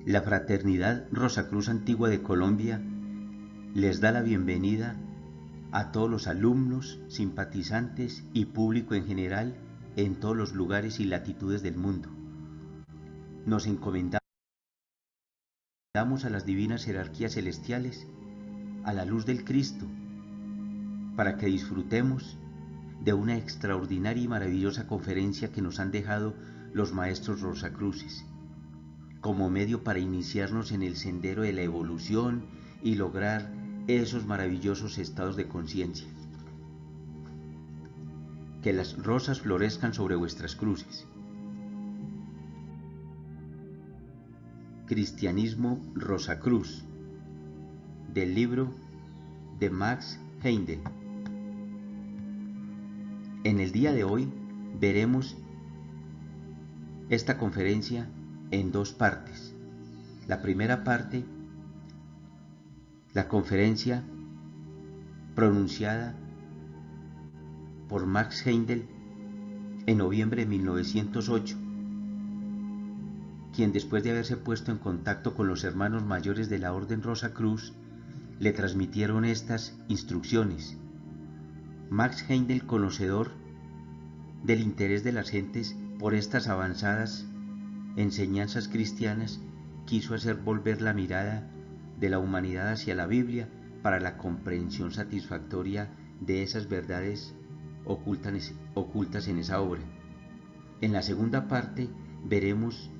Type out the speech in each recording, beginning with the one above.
La Fraternidad Rosacruz Antigua de Colombia les da la bienvenida a todos los alumnos, simpatizantes y público en general en todos los lugares y latitudes del mundo. Nos encomendamos a las divinas jerarquías celestiales, a la luz del Cristo, para que disfrutemos de una extraordinaria y maravillosa conferencia que nos han dejado los maestros Rosacruces, como medio para iniciarnos en el sendero de la evolución y lograr esos maravillosos estados de conciencia. Que las rosas florezcan sobre vuestras cruces. Cristianismo Rosacruz, del libro de Max Heindel. En el día de hoy veremos esta conferencia en dos partes. La primera parte, la conferencia pronunciada por Max Heindel en noviembre de 1908, quien después de haberse puesto en contacto con los hermanos mayores de la Orden Rosacruz, le transmitieron estas instrucciones. Max Heindel, conocedor del interés de las gentes por estas avanzadas enseñanzas cristianas, quiso hacer volver la mirada de la humanidad hacia la Biblia para la comprensión satisfactoria de esas verdades ocultas en esa obra. En la segunda parte veremos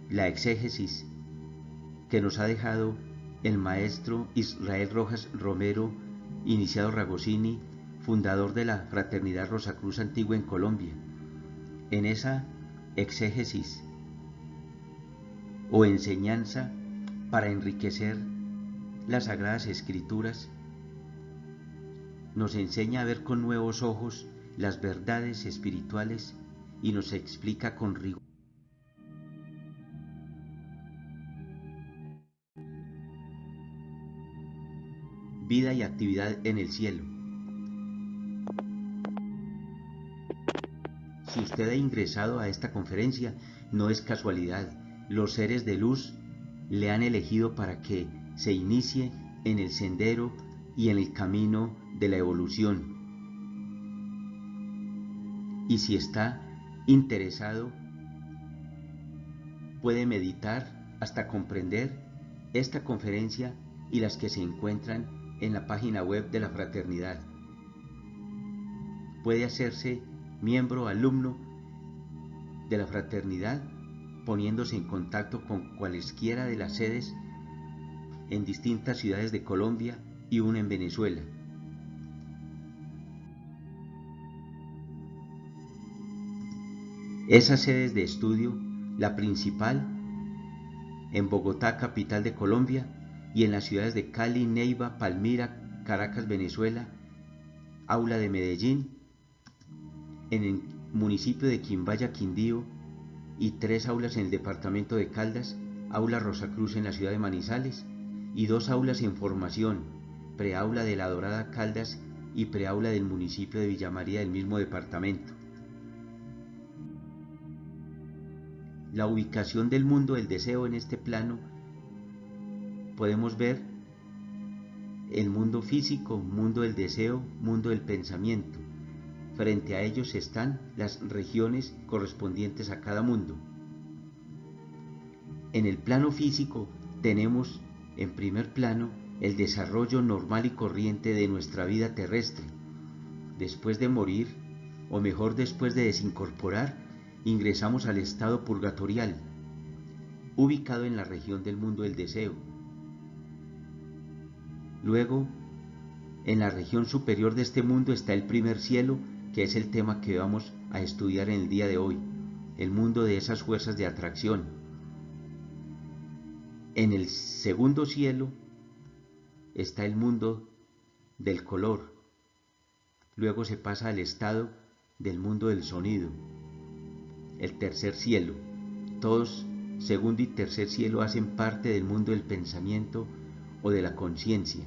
la exégesis que nos ha dejado el maestro Israel Rojas Romero, iniciado Ragosini, fundador de la Fraternidad Rosacruz Antigua en Colombia. En esa exégesis o enseñanza para enriquecer las Sagradas Escrituras, nos enseña a ver con nuevos ojos las verdades espirituales y nos explica con rigor vida y actividad en el cielo. Si usted ha ingresado a esta conferencia, no es casualidad. Los seres de luz le han elegido para que se inicie en el sendero y en el camino de la evolución. Y si está interesado, puede meditar hasta comprender esta conferencia y las que se encuentran en la página web de la fraternidad. Puede hacerse miembro, alumno de la fraternidad, poniéndose en contacto con cualesquiera de las sedes en distintas ciudades de Colombia y una en Venezuela. Esas sedes de estudio, la principal en Bogotá, capital de Colombia, y en las ciudades de Cali, Neiva, Palmira, Caracas, Venezuela, Aula de Medellín, en el municipio de Quimbaya, Quindío, y 3 aulas en el departamento de Caldas, Aula Rosacruz en la ciudad de Manizales, y 2 aulas en formación, preaula de La Dorada, Caldas, y preaula del municipio de Villa María del mismo departamento. La ubicación del mundo del deseo en este plano, podemos ver el mundo físico, mundo del deseo, mundo del pensamiento. Frente a ellos están las regiones correspondientes a cada mundo. En el plano físico tenemos en primer plano el desarrollo normal y corriente de nuestra vida terrestre. Después de morir, o mejor después de desincorporar, ingresamos al estado purgatorial, ubicado en la región del mundo del deseo. Luego, en la región superior de este mundo está el primer cielo, que es el tema que vamos a estudiar en el día de hoy, el mundo de esas fuerzas de atracción. En el segundo cielo está el mundo del color. Luego se pasa al estado del mundo del sonido. El tercer cielo. Todos, segundo y tercer cielo, hacen parte del mundo del pensamiento o de la conciencia.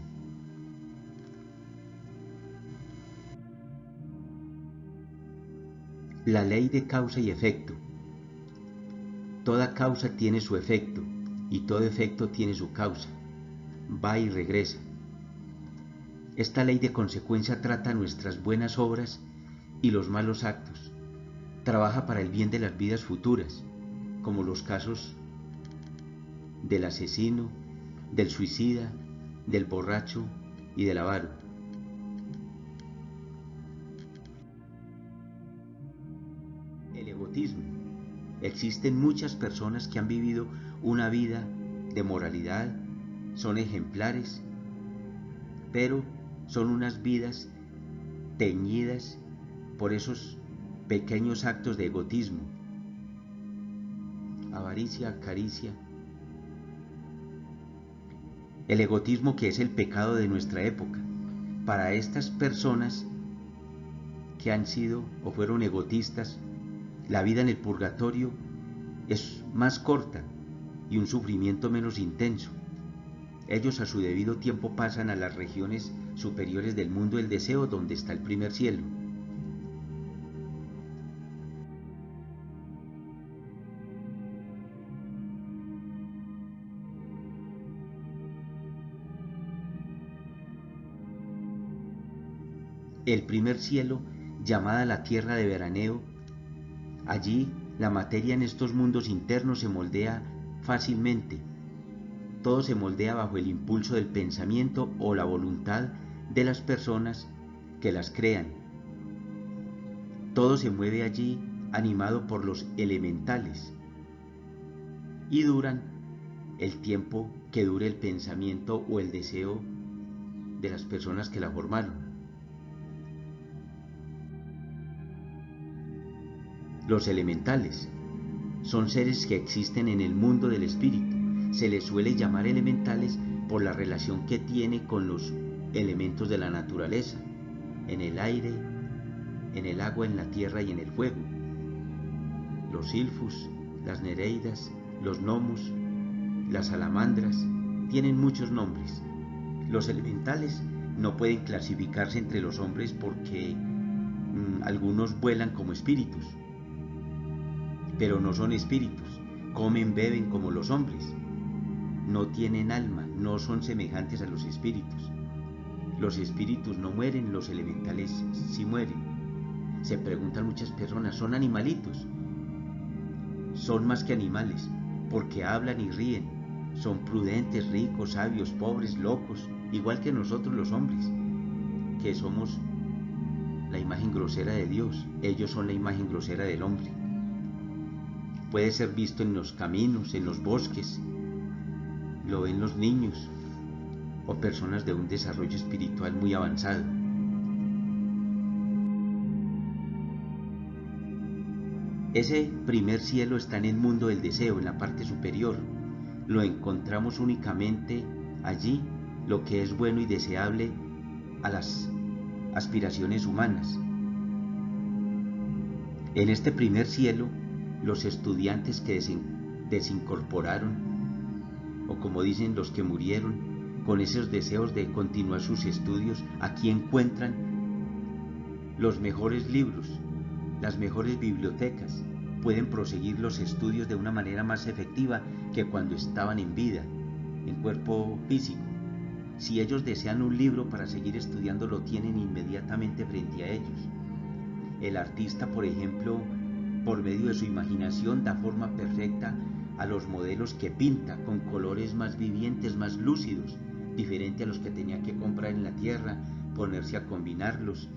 La ley de causa y efecto. Toda causa tiene su efecto. y todo efecto tiene su causa, va y regresa. Esta ley de consecuencia trata nuestras buenas obras y los malos actos, trabaja para el bien de las vidas futuras, como los casos del asesino, del suicida, del borracho y del avaro. El egotismo. Existen muchas personas que han vivido una vida de moralidad, son ejemplares, pero son unas vidas teñidas por esos pequeños actos de egotismo, avaricia, caricia. El egotismo, que es el pecado de nuestra época. Para estas personas que han sido o fueron egotistas, la vida en el purgatorio es más corta y un sufrimiento menos intenso. Ellos a su debido tiempo pasan a las regiones superiores del mundo del deseo, donde está el primer cielo. El primer cielo, llamada la tierra de veraneo, allí la materia en estos mundos internos se moldea fácilmente. Todo se moldea bajo el impulso del pensamiento o la voluntad de las personas que las crean. Todo se mueve allí animado por los elementales y duran el tiempo que dure el pensamiento o el deseo de las personas que la formaron. Los elementales son seres que existen en el mundo del espíritu. Se les suele llamar elementales por la relación que tiene con los elementos de la naturaleza, en el aire, en el agua, en la tierra y en el fuego. Los silfus, las nereidas, los gnomos, las salamandras, tienen muchos nombres. Los elementales no pueden clasificarse entre los hombres porque algunos vuelan como espíritus, pero no son espíritus, comen, beben como los hombres, no tienen alma, no son semejantes a los espíritus. Los espíritus no mueren, los elementales sí mueren. Se preguntan muchas personas, ¿son animalitos? Son más que animales, porque hablan y ríen, son prudentes, ricos, sabios, pobres, locos, igual que nosotros los hombres, que somos la imagen grosera de Dios. Ellos son la imagen grosera del hombre. Puede ser visto en los caminos, en los bosques, lo ven los niños o personas de un desarrollo espiritual muy avanzado. Ese primer cielo está en el mundo del deseo, en la parte superior. Lo encontramos únicamente allí, lo que es bueno y deseable a las aspiraciones humanas. En este primer cielo, los estudiantes que desincorporaron, o como dicen, los que murieron con esos deseos de continuar sus estudios, aquí encuentran los mejores libros, las mejores bibliotecas, pueden proseguir los estudios de una manera más efectiva que cuando estaban en vida, en cuerpo físico. Si ellos desean un libro para seguir estudiando, lo tienen inmediatamente frente a ellos. El artista, por ejemplo, por medio de su imaginación, da forma perfecta a los modelos que pinta, con colores más vivientes, más lúcidos, diferente a los que tenía que comprar en la tierra, ponerse a combinarlos,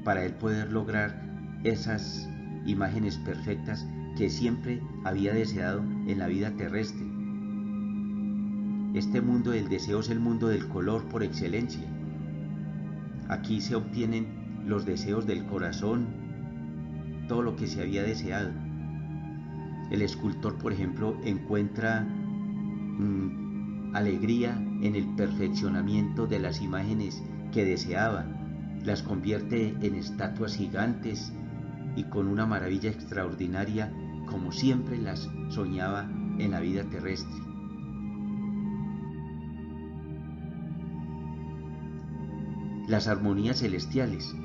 para él poder lograr esas imágenes perfectas que siempre había deseado en la vida terrestre. Este mundo del deseo es el mundo del color por excelencia. Aquí se obtienen los deseos del corazón, todo lo que se había deseado. El escultor, por ejemplo, encuentra alegría en el perfeccionamiento de las imágenes que deseaba, las convierte en estatuas gigantes y con una maravilla extraordinaria, como siempre las soñaba en la vida terrestre. Las armonías celestiales.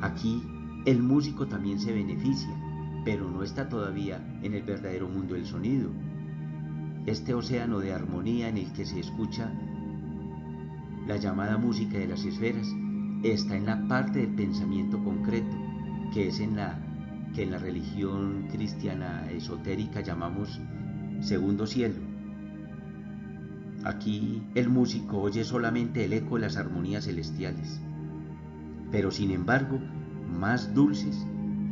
Aquí el músico también se beneficia, pero no está todavía en el verdadero mundo del sonido. este océano de armonía en el que se escucha la llamada música de las esferas, está en la parte del pensamiento concreto, que es que en la religión cristiana esotérica llamamos segundo cielo. Aquí el músico oye solamente el eco de las armonías celestiales, pero sin embargo más dulces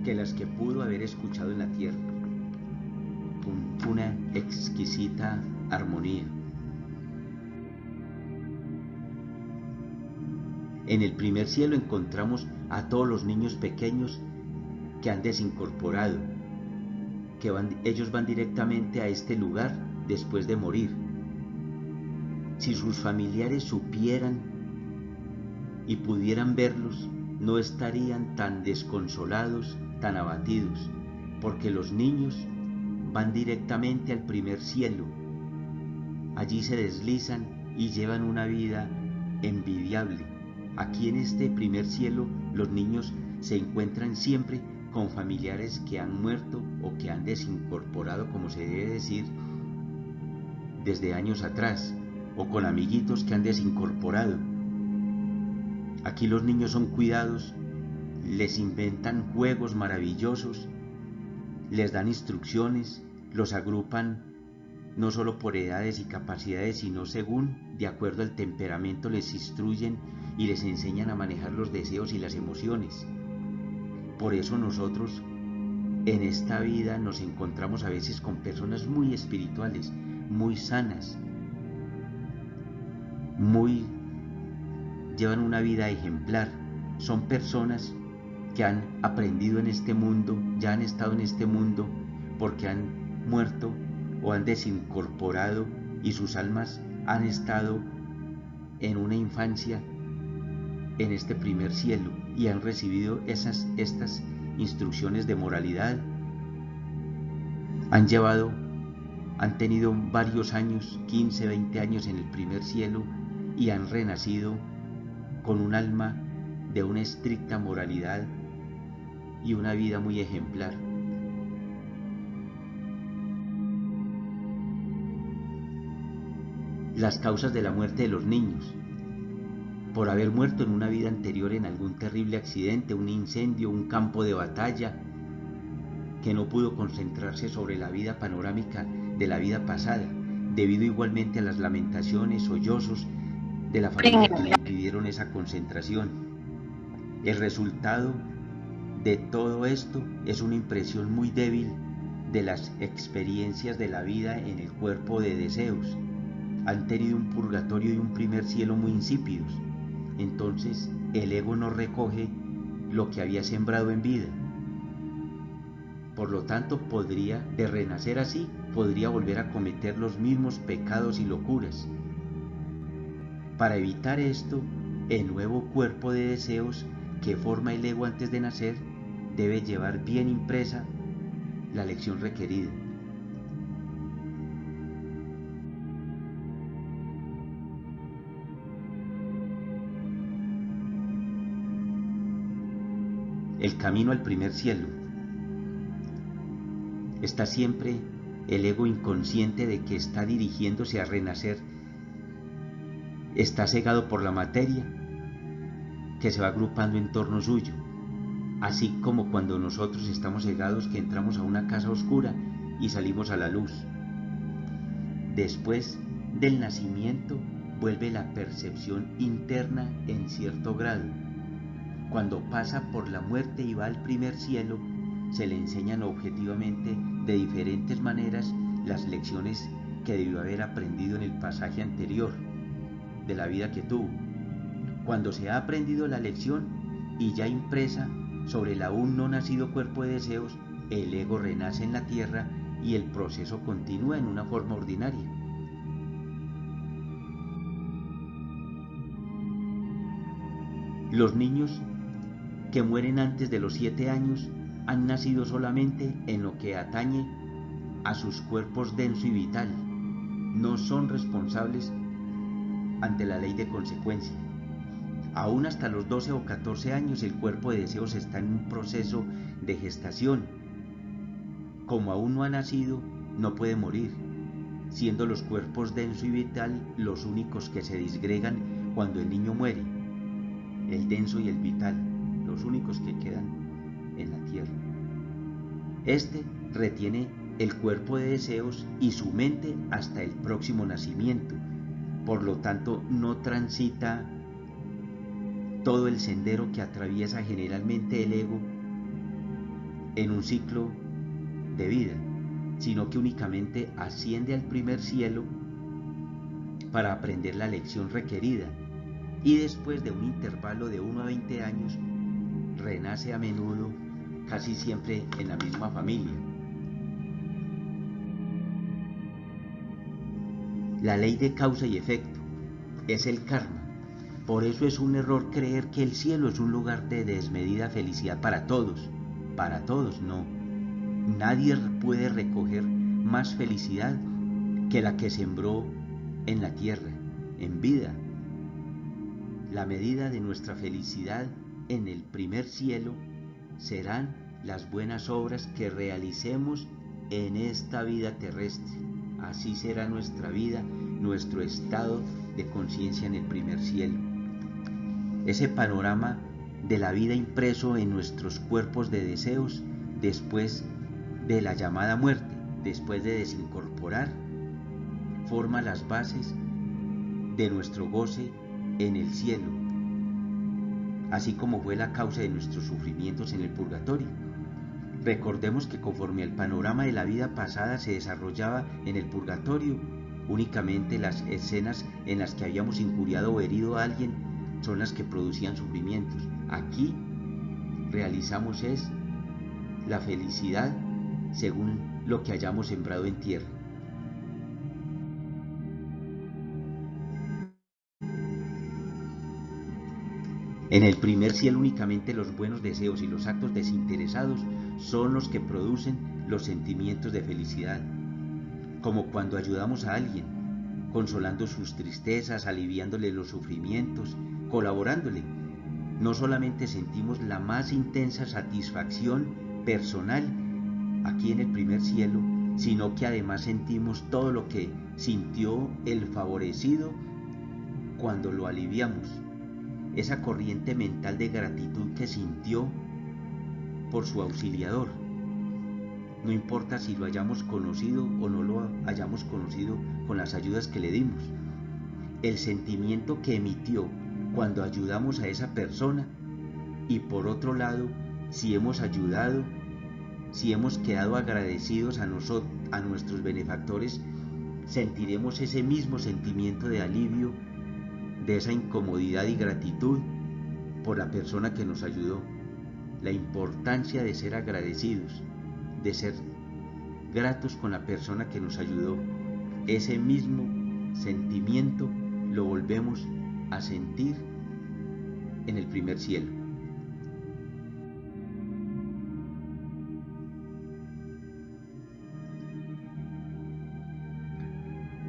que las que pudo haber escuchado en la tierra. Una exquisita armonía. En el primer cielo encontramos a todos los niños pequeños que han desincorporado, ellos van directamente a este lugar después de morir. Si sus familiares supieran y pudieran verlos, no estarían tan desconsolados, tan abatidos, porque los niños van directamente al primer cielo. Allí se deslizan y llevan una vida envidiable. Aquí en este primer cielo los niños se encuentran siempre con familiares que han muerto o que han desincorporado, como se debe decir, desde años atrás, o con amiguitos que han desincorporado. Aquí los niños son cuidados, les inventan juegos maravillosos, les dan instrucciones, los agrupan no solo por edades y capacidades, sino según, de acuerdo al temperamento, les instruyen y les enseñan a manejar los deseos y las emociones. Por eso nosotros en esta vida nos encontramos a veces con personas muy espirituales, muy sanas, llevan una vida ejemplar. Son personas que han aprendido en este mundo, ya han estado en este mundo porque han muerto o han desincorporado y sus almas han estado en una infancia en este primer cielo y han recibido estas instrucciones de moralidad. Han tenido varios años, 15, 20 años en el primer cielo y han renacido con un alma de una estricta moralidad y una vida muy ejemplar. Las causas de la muerte de los niños: por haber muerto en una vida anterior en algún terrible accidente, un incendio, un campo de batalla, que no pudo concentrarse sobre la vida panorámica de la vida pasada, debido igualmente a las lamentaciones, sollozos de la familia que le impidieron esa concentración. El resultado de todo esto es una impresión muy débil de las experiencias de la vida en el cuerpo de deseos. Han tenido un purgatorio y un primer cielo muy insípidos. Entonces el ego no recoge lo que había sembrado en vida. Por lo tanto, de renacer así, podría volver a cometer los mismos pecados y locuras. Para evitar esto, el nuevo cuerpo de deseos que forma el ego antes de nacer debe llevar bien impresa la lección requerida. El camino al primer cielo. Está siempre el ego inconsciente de que está dirigiéndose a renacer. Está cegado por la materia que se va agrupando en torno suyo, así como cuando nosotros estamos cegados que entramos a una casa oscura y salimos a la luz. Después del nacimiento vuelve la percepción interna en cierto grado. Cuando pasa por la muerte y va al primer cielo, se le enseñan objetivamente de diferentes maneras las lecciones que debió haber aprendido en el pasaje anterior de la vida que tuvo. Cuando se ha aprendido la lección y ya impresa sobre el aún no nacido cuerpo de deseos, el ego renace en la tierra y el proceso continúa en una forma ordinaria. Los niños que mueren antes de los 7 años han nacido solamente en lo que atañe a sus cuerpos denso y vital. No son responsables ante la ley de consecuencia. Aún hasta los 12 o 14 años el cuerpo de deseos está en un proceso de gestación. Como aún no ha nacido, no puede morir. siendo los cuerpos denso y vital los únicos que se disgregan cuando el niño muere. El denso y el vital, los únicos que quedan en la tierra. Este retiene el cuerpo de deseos y su mente hasta el próximo nacimiento. Por lo tanto, no transita todo el sendero que atraviesa generalmente el ego en un ciclo de vida, sino que únicamente asciende al primer cielo para aprender la lección requerida, y después de un intervalo de 1 a 20 años renace a menudo, casi siempre en la misma familia. La ley de causa y efecto es el karma. Por eso es un error creer que el cielo es un lugar de desmedida felicidad para todos. Para todos no. Nadie puede recoger más felicidad que la que sembró en la tierra, en vida. La medida de nuestra felicidad en el primer cielo serán las buenas obras que realicemos en esta vida terrestre. Así será nuestra vida, nuestro estado de conciencia en el primer cielo. Ese panorama de la vida impreso en nuestros cuerpos de deseos después de la llamada muerte, después de desincorporar, forma las bases de nuestro goce en el cielo, así como fue la causa de nuestros sufrimientos en el purgatorio. Recordemos que conforme el panorama de la vida pasada se desarrollaba en el purgatorio, únicamente las escenas en las que habíamos injuriado o herido a alguien son las que producían sufrimientos. Aquí realizamos es la felicidad según lo que hayamos sembrado en tierra. En el primer cielo únicamente los buenos deseos y los actos desinteresados son los que producen los sentimientos de felicidad, como cuando ayudamos a alguien, consolando sus tristezas, aliviándole los sufrimientos, colaborándole. No solamente sentimos la más intensa satisfacción personal aquí en el primer cielo, sino que además sentimos todo lo que sintió el favorecido cuando lo aliviamos. Esa corriente mental de gratitud que sintió por su auxiliador. No importa si lo hayamos conocido o no lo hayamos conocido con las ayudas que le dimos. El sentimiento que emitió cuando ayudamos a esa persona, y por otro lado, si hemos ayudado, si hemos quedado agradecidos a nuestros benefactores, sentiremos ese mismo sentimiento de alivio, de esa incomodidad y gratitud por la persona que nos ayudó. La importancia de ser agradecidos, de ser gratos con la persona que nos ayudó. Ese mismo sentimiento lo volvemos a sentir en el primer cielo.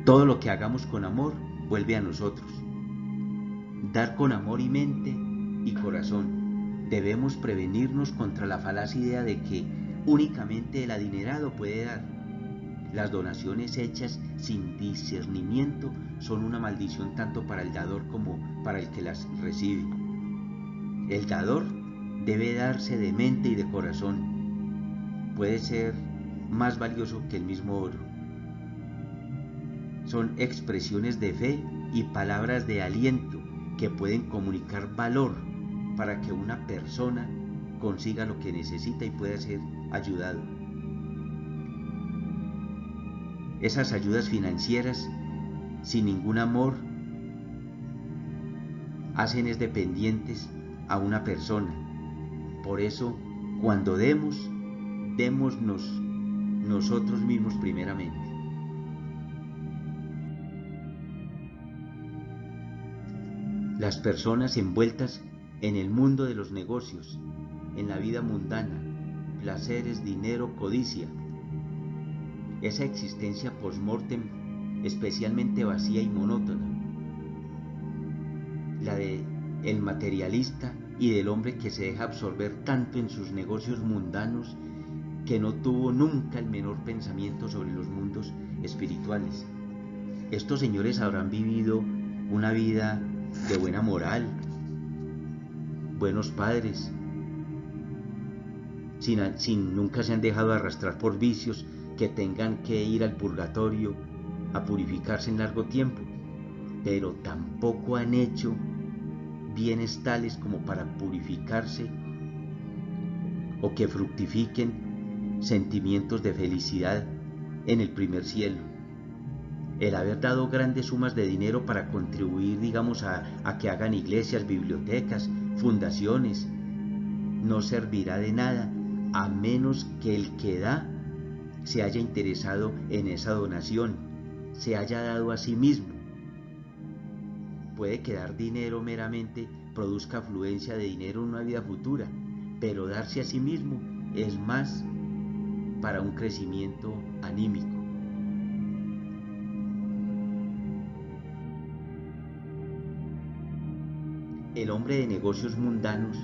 Todo lo que hagamos con amor vuelve a nosotros. Dar con amor y mente y corazón. Debemos prevenirnos contra la falaz idea de que únicamente el adinerado puede dar. Las donaciones hechas sin discernimiento son una maldición tanto para el dador como para el que las recibe. El dador debe darse de mente y de corazón. Puede ser más valioso que el mismo oro. Son expresiones de fe y palabras de aliento que pueden comunicar valor para que una persona consiga lo que necesita y pueda ser ayudado. Esas ayudas financieras sin ningún amor hacen es dependientes a una persona. Por eso, cuando démonos nosotros mismos primeramente. Las personas envueltas en el mundo de los negocios, en la vida mundana, placeres, dinero, codicia, esa existencia post-mortem especialmente vacía y monótona, la de el materialista y del hombre que se deja absorber tanto en sus negocios mundanos que no tuvo nunca el menor pensamiento sobre los mundos espirituales. Estos señores habrán vivido una vida de buena moral, buenos padres, nunca se han dejado arrastrar por vicios que tengan que ir al purgatorio a purificarse en largo tiempo, pero tampoco han hecho bienes tales como para purificarse o que fructifiquen sentimientos de felicidad en el primer cielo. El haber dado grandes sumas de dinero para contribuir, digamos, a que hagan iglesias, bibliotecas, fundaciones, no servirá de nada a menos que el que da se haya interesado en esa donación, se haya dado a sí mismo. Puede que dar dinero meramente produzca afluencia de dinero en una vida futura, pero darse a sí mismo es más para un crecimiento anímico. El hombre de negocios mundanos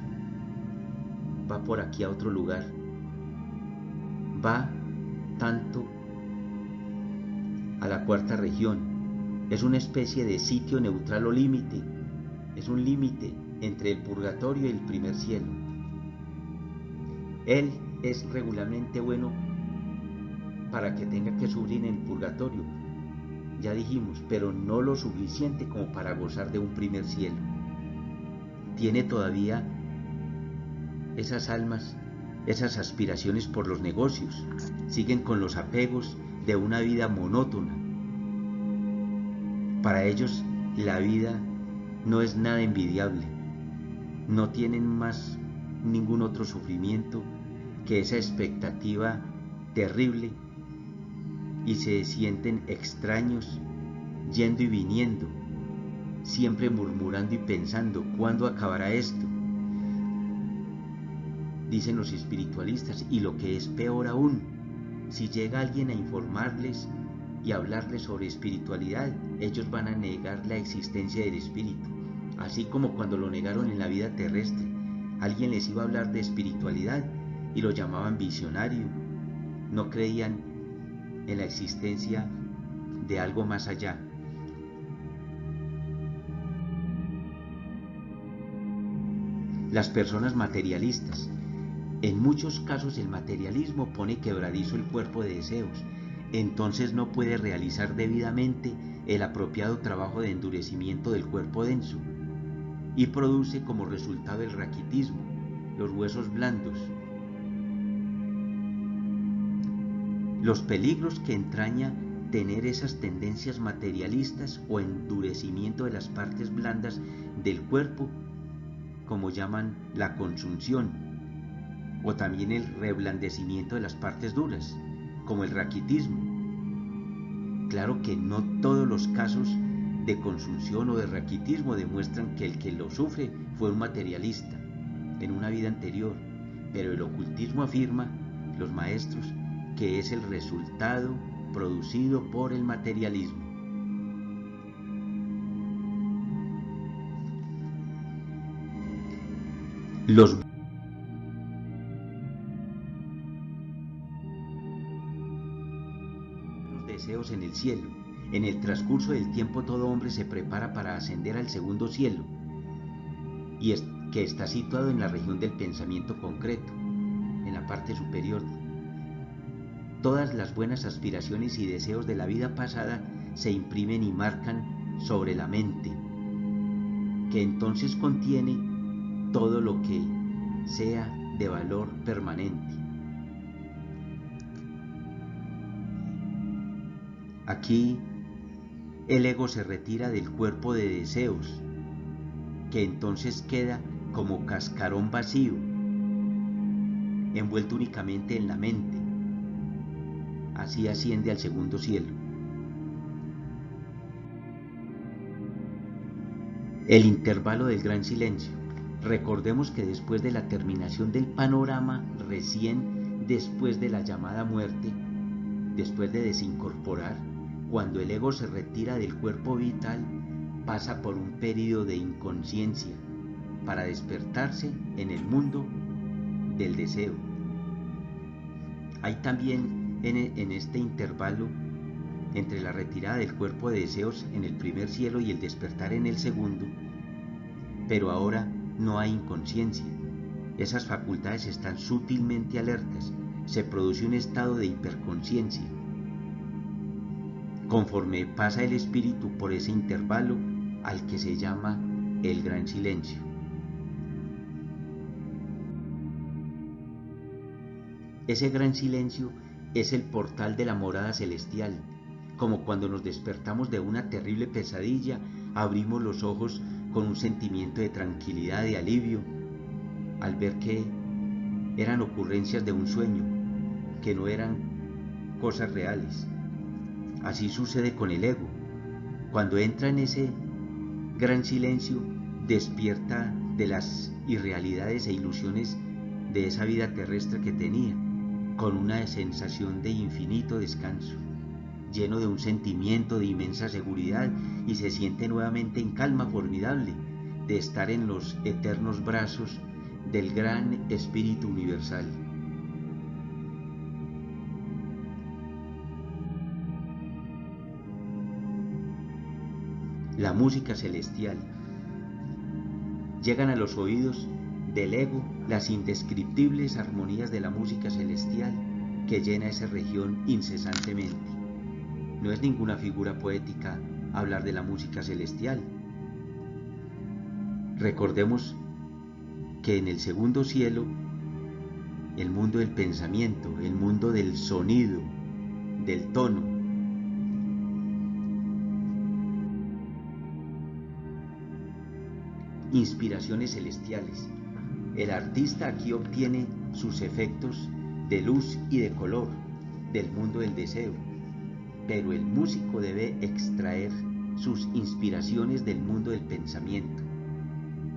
va por aquí a otro lugar, va tanto a la cuarta región, es una especie de sitio neutral o límite, es un límite entre el purgatorio y el primer cielo. Él es regularmente bueno para que tenga que sufrir en el purgatorio, ya dijimos, pero no lo suficiente como para gozar de un primer cielo. Tiene todavía esas almas, esas aspiraciones por los negocios, siguen con los apegos de una vida monótona. Para ellos la vida no es nada envidiable, no tienen más ningún otro sufrimiento que esa expectativa terrible y se sienten extraños yendo y viniendo, siempre murmurando y pensando, ¿cuándo acabará esto? Dicen los espiritualistas, y lo que es peor aún, si llega alguien a informarles y hablarles sobre espiritualidad, ellos van a negar la existencia del espíritu, así como cuando lo negaron en la vida terrestre. Alguien les iba a hablar de espiritualidad y lo llamaban visionario, no creían en la existencia de algo más allá. Las personas materialistas. En muchos casos el materialismo pone quebradizo el cuerpo de deseos, entonces no puede realizar debidamente el apropiado trabajo de endurecimiento del cuerpo denso y produce como resultado el raquitismo, los huesos blandos. Los peligros que entraña tener esas tendencias materialistas o endurecimiento de las partes blandas del cuerpo, como llaman la consunción, o también el reblandecimiento de las partes duras, como el raquitismo. Claro que no todos los casos de consunción o de raquitismo demuestran que el que lo sufre fue un materialista en una vida anterior, pero el ocultismo afirma, los maestros, que es el resultado producido por el materialismo. Los deseos en el cielo. En el transcurso del tiempo todo hombre se prepara para ascender al segundo cielo, y que está situado en la región del pensamiento concreto, en la parte superior. Todas las buenas aspiraciones y deseos de la vida pasada se imprimen y marcan sobre la mente, que entonces contiene todo lo que sea de valor permanente. Aquí el ego se retira del cuerpo de deseos, que entonces queda como cascarón vacío, envuelto únicamente en la mente. Así asciende al segundo cielo. El intervalo del gran silencio. Recordemos que después de la terminación del panorama, recién después de la llamada muerte, después de desincorporar, cuando el ego se retira del cuerpo vital, pasa por un período de inconsciencia para despertarse en el mundo del deseo. Hay también en este intervalo entre la retirada del cuerpo de deseos en el primer cielo y el despertar en el segundo, pero ahora no hay inconsciencia. Esas facultades están sutilmente alertas, se produce un estado de hiperconciencia. Conforme pasa el espíritu por ese intervalo al que se llama el gran silencio. Ese gran silencio es el portal de la morada celestial. Como cuando nos despertamos de una terrible pesadilla, abrimos los ojos con un sentimiento de tranquilidad, de alivio, al ver que eran ocurrencias de un sueño, que no eran cosas reales. Así sucede con el ego. Cuando entra en ese gran silencio, despierta de las irrealidades e ilusiones de esa vida terrestre que tenía, con una sensación de infinito descanso, lleno de un sentimiento de inmensa seguridad, y se siente nuevamente en calma formidable de estar en los eternos brazos del gran Espíritu Universal. La música celestial. Llegan a los oídos del ego las indescriptibles armonías de la música celestial que llena esa región incesantemente. No es ninguna figura poética hablar de la música celestial. Recordemos que en el segundo cielo, el mundo del pensamiento, el mundo del sonido, del tono, inspiraciones celestiales. El artista aquí obtiene sus efectos de luz y de color del mundo del deseo, pero el músico debe extraer sus inspiraciones del mundo del pensamiento,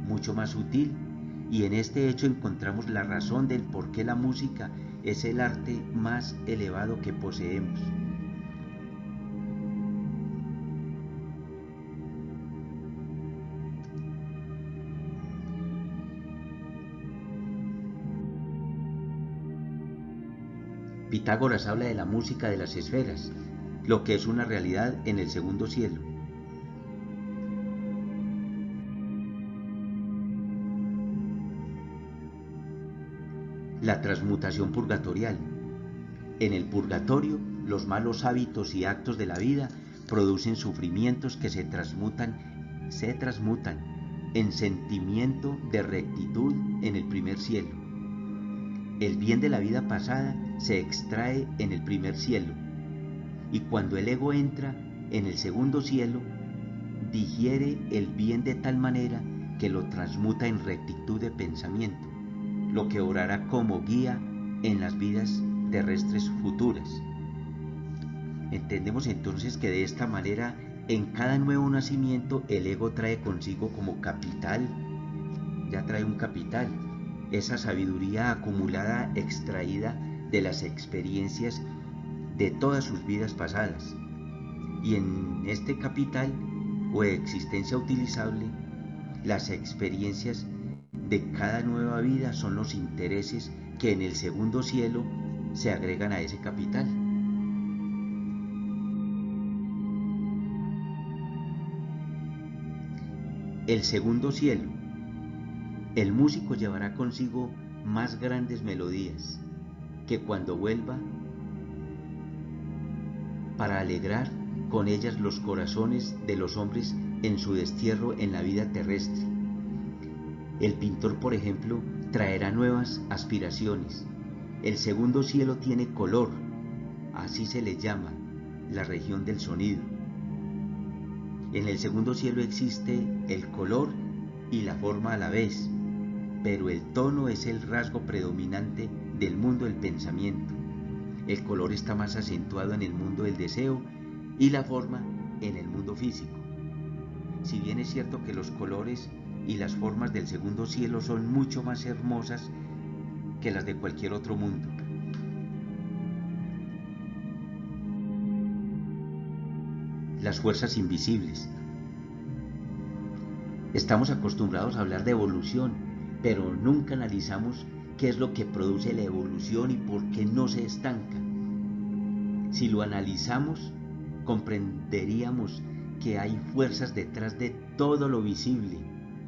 mucho más sutil, y en este hecho encontramos la razón del por qué la música es el arte más elevado que poseemos. Pitágoras habla de la música de las esferas, lo que es una realidad en el segundo cielo. La transmutación purgatorial. En el purgatorio, los malos hábitos y actos de la vida producen sufrimientos que se transmutan en sentimiento de rectitud en el primer cielo. El bien de la vida pasada se extrae en el primer cielo, y cuando el ego entra en el segundo cielo, digiere el bien de tal manera que lo transmuta en rectitud de pensamiento, lo que obrará como guía en las vidas terrestres futuras. Entendemos entonces que de esta manera, en cada nuevo nacimiento, el ego trae consigo como capital, ya trae un capital, esa sabiduría acumulada, extraída de las experiencias de todas sus vidas pasadas. Y en este capital o existencia utilizable, las experiencias de cada nueva vida son los intereses que en el segundo cielo se agregan a ese capital. El segundo cielo. El músico llevará consigo más grandes melodías, que cuando vuelva, para alegrar con ellas los corazones de los hombres en su destierro en la vida terrestre. El pintor, por ejemplo, traerá nuevas aspiraciones. El segundo cielo tiene color, así se le llama, la región del sonido. En el segundo cielo existe el color y la forma a la vez, pero el tono es el rasgo predominante del mundo del pensamiento. El color está más acentuado en el mundo del deseo y la forma en el mundo físico. Si bien es cierto que los colores y las formas del segundo cielo son mucho más hermosas que las de cualquier otro mundo. Las fuerzas invisibles. Estamos acostumbrados a hablar de evolución, pero nunca analizamos qué es lo que produce la evolución y por qué no se estanca. Si lo analizamos comprenderíamos que hay fuerzas detrás de todo lo visible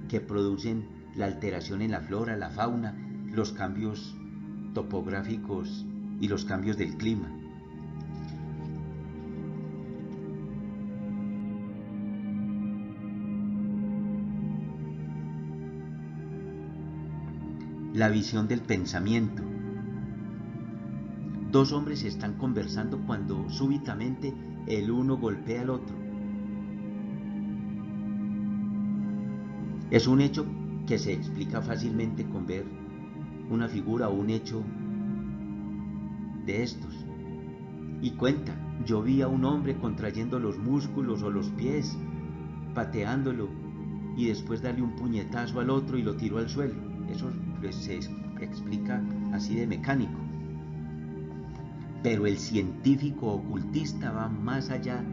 que producen la alteración en la flora, la fauna, los cambios topográficos y los cambios del clima. La visión del pensamiento. Dos hombres están conversando cuando súbitamente el uno golpea al otro. Es un hecho que se explica fácilmente con ver una figura o un hecho de estos. Y cuenta, yo vi a un hombre contrayendo los músculos o los pies, pateándolo y después darle un puñetazo al otro y lo tiró al suelo. Eso pues, se explica así de mecánico. Pero el científico ocultista va más allá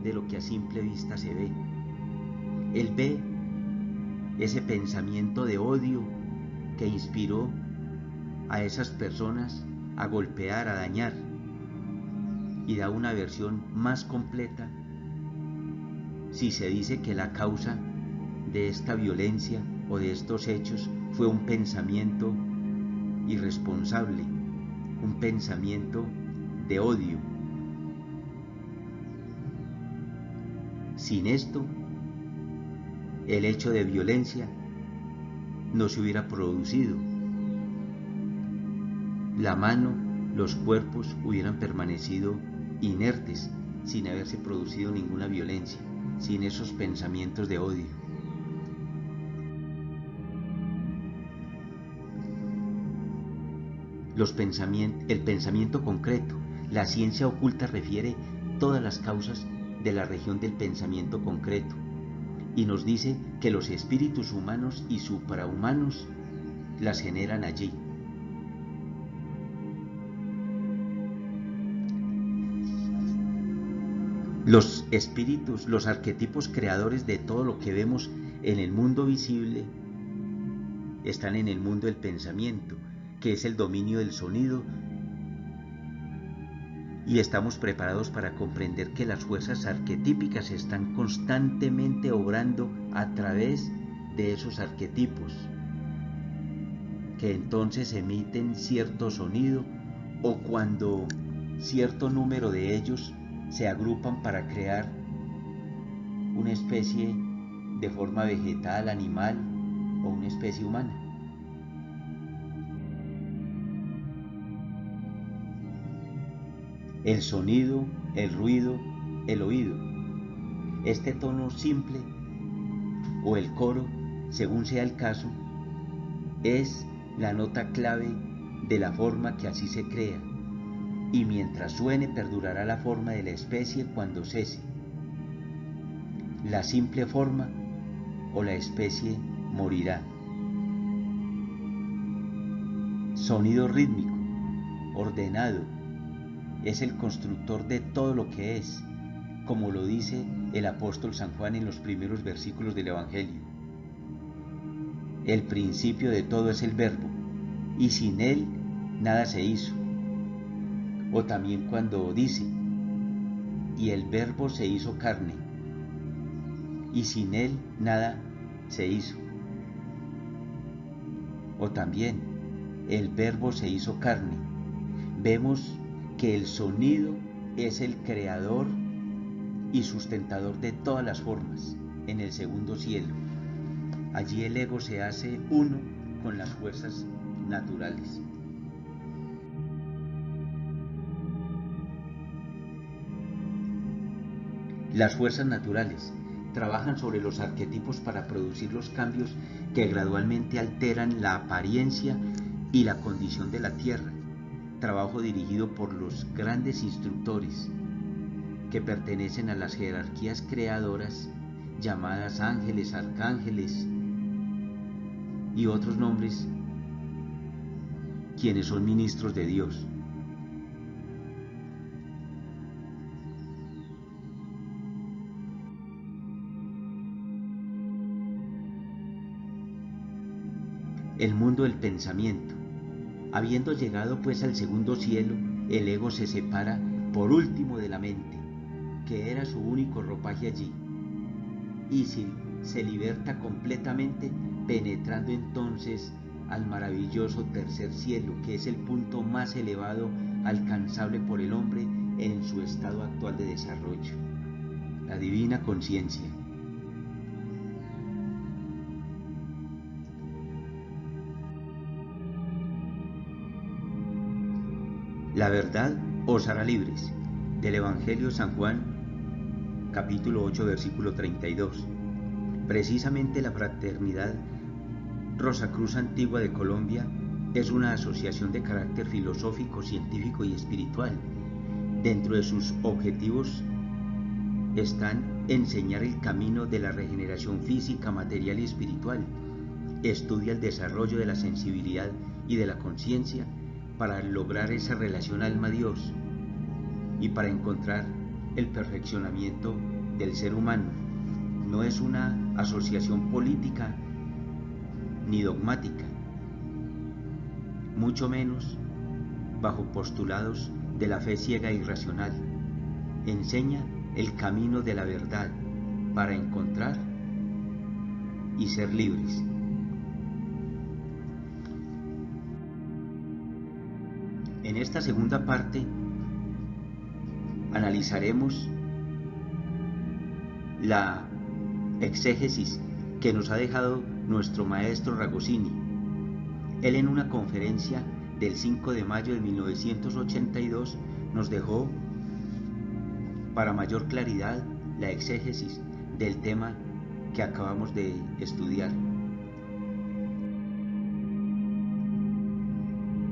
de lo que a simple vista se ve. Él ve ese pensamiento de odio que inspiró a esas personas a golpear, a dañar, y da una versión más completa si se dice que la causa de esta violencia o de estos hechos fue un pensamiento irresponsable, un pensamiento de odio. Sin esto, el hecho de violencia no se hubiera producido. La mano, los cuerpos hubieran permanecido inertes sin haberse producido ninguna violencia, sin esos pensamientos de odio. El pensamiento concreto. La ciencia oculta refiere todas las causas de la región del pensamiento concreto y nos dice que los espíritus humanos y suprahumanos las generan allí. Los espíritus, los arquetipos creadores de todo lo que vemos en el mundo visible, están en el mundo del pensamiento, que es el dominio del sonido, y estamos preparados para comprender que las fuerzas arquetípicas están constantemente obrando a través de esos arquetipos, que entonces emiten cierto sonido o cuando cierto número de ellos se agrupan para crear una especie de forma vegetal, animal o una especie humana. El sonido, el ruido, el oído. Este tono simple o el coro, según sea el caso, es la nota clave de la forma que así se crea, y mientras suene perdurará la forma de la especie cuando cese. La simple forma o la especie morirá. Sonido rítmico, ordenado, es el constructor de todo lo que es, como lo dice el apóstol San Juan en los primeros versículos del Evangelio. El principio de todo es el Verbo, y sin él nada se hizo. O también cuando dice, y el Verbo se hizo carne, y sin él nada se hizo. O también, el Verbo se hizo carne. Vemos que el sonido es el creador y sustentador de todas las formas en el segundo cielo. Allí el ego se hace uno con las fuerzas naturales. Las fuerzas naturales trabajan sobre los arquetipos para producir los cambios que gradualmente alteran la apariencia y la condición de la Tierra. Trabajo dirigido por los grandes instructores que pertenecen a las jerarquías creadoras llamadas ángeles, arcángeles y otros nombres, quienes son ministros de Dios. El mundo del pensamiento. Habiendo llegado pues al segundo cielo, el ego se separa por último de la mente que era su único ropaje allí, y se liberta completamente, penetrando entonces al maravilloso tercer cielo, que es el punto más elevado alcanzable por el hombre en su estado actual de desarrollo, la divina conciencia. La verdad os hará libres, del Evangelio de San Juan, capítulo 8, versículo 32. Precisamente la Fraternidad Rosacruz Antigua de Colombia es una asociación de carácter filosófico, científico y espiritual. Dentro de sus objetivos están enseñar el camino de la regeneración física, material y espiritual. Estudia el desarrollo de la sensibilidad y de la conciencia para lograr esa relación alma-Dios y para encontrar el perfeccionamiento del ser humano. No es una asociación política ni dogmática, mucho menos bajo postulados de la fe ciega e irracional. Enseña el camino de la verdad para encontrar y ser libres. En esta segunda parte analizaremos la exégesis que nos ha dejado nuestro maestro Ragosini. Él, en una conferencia del 5 de mayo de 1982, nos dejó para mayor claridad la exégesis del tema que acabamos de estudiar.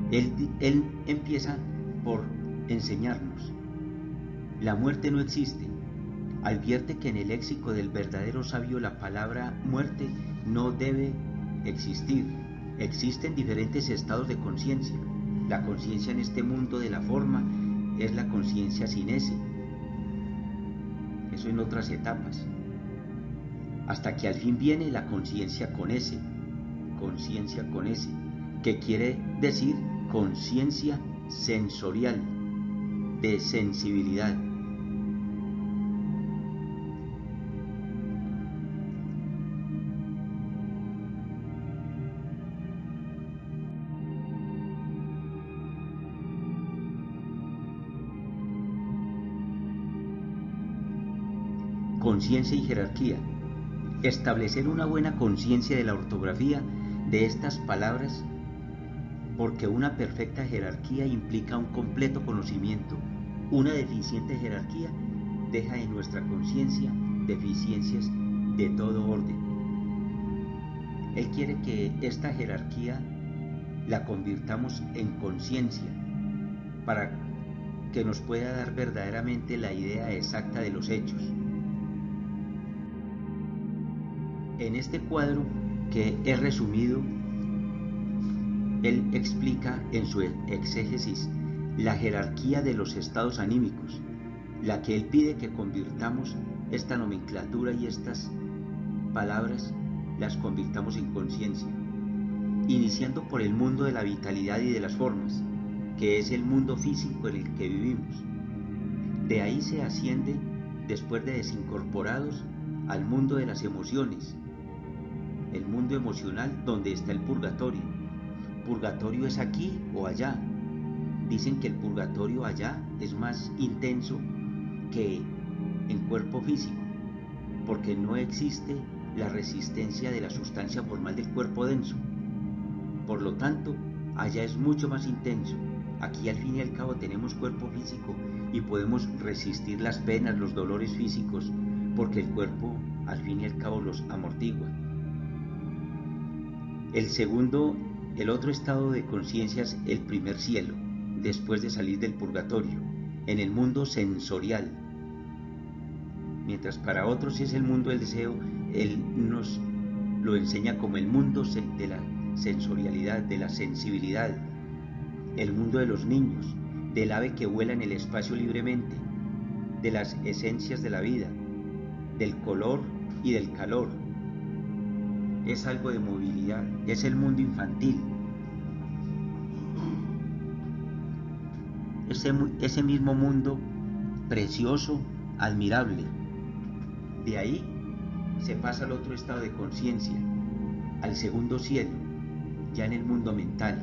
Él empieza por enseñarnos: la muerte no existe. Advierte que en el léxico del verdadero sabio la palabra muerte no debe existir. Existen diferentes estados de conciencia. La conciencia en este mundo de la forma es la conciencia sin ese. Eso en otras etapas. Hasta que al fin viene la conciencia con ese. Conciencia con ese, que quiere decir conciencia sensorial, de sensibilidad. Conciencia y jerarquía. Establecer una buena conciencia de la ortografía de estas palabras, porque una perfecta jerarquía implica un completo conocimiento. Una deficiente jerarquía deja en nuestra conciencia deficiencias de todo orden. Él quiere que esta jerarquía la convirtamos en conciencia, para que nos pueda dar verdaderamente la idea exacta de los hechos. En este cuadro que he resumido, él explica en su exégesis la jerarquía de los estados anímicos, la que él pide que convirtamos esta nomenclatura y estas palabras, las convirtamos en conciencia, iniciando por el mundo de la vitalidad y de las formas, que es el mundo físico en el que vivimos. De ahí se asciende, después de desincorporados, al mundo de las emociones, el mundo emocional, donde está el purgatorio. Purgatorio es aquí o allá. Dicen que el purgatorio allá es más intenso que en cuerpo físico, porque no existe la resistencia de la sustancia formal del cuerpo denso. Por lo tanto, allá es mucho más intenso. Aquí al fin y al cabo tenemos cuerpo físico y podemos resistir las penas, los dolores físicos, porque el cuerpo al fin y al cabo los amortigua. El otro estado de conciencia es el primer cielo, después de salir del purgatorio, en el mundo sensorial. Mientras para otros es el mundo del deseo, él nos lo enseña como el mundo de la sensorialidad, de la sensibilidad, el mundo de los niños, del ave que vuela en el espacio libremente, de las esencias de la vida, del color y del calor. Es algo de movilidad, es el mundo infantil. Ese mismo mundo precioso admirable. De ahí se pasa al otro estado de conciencia, al segundo cielo, ya en el mundo mental,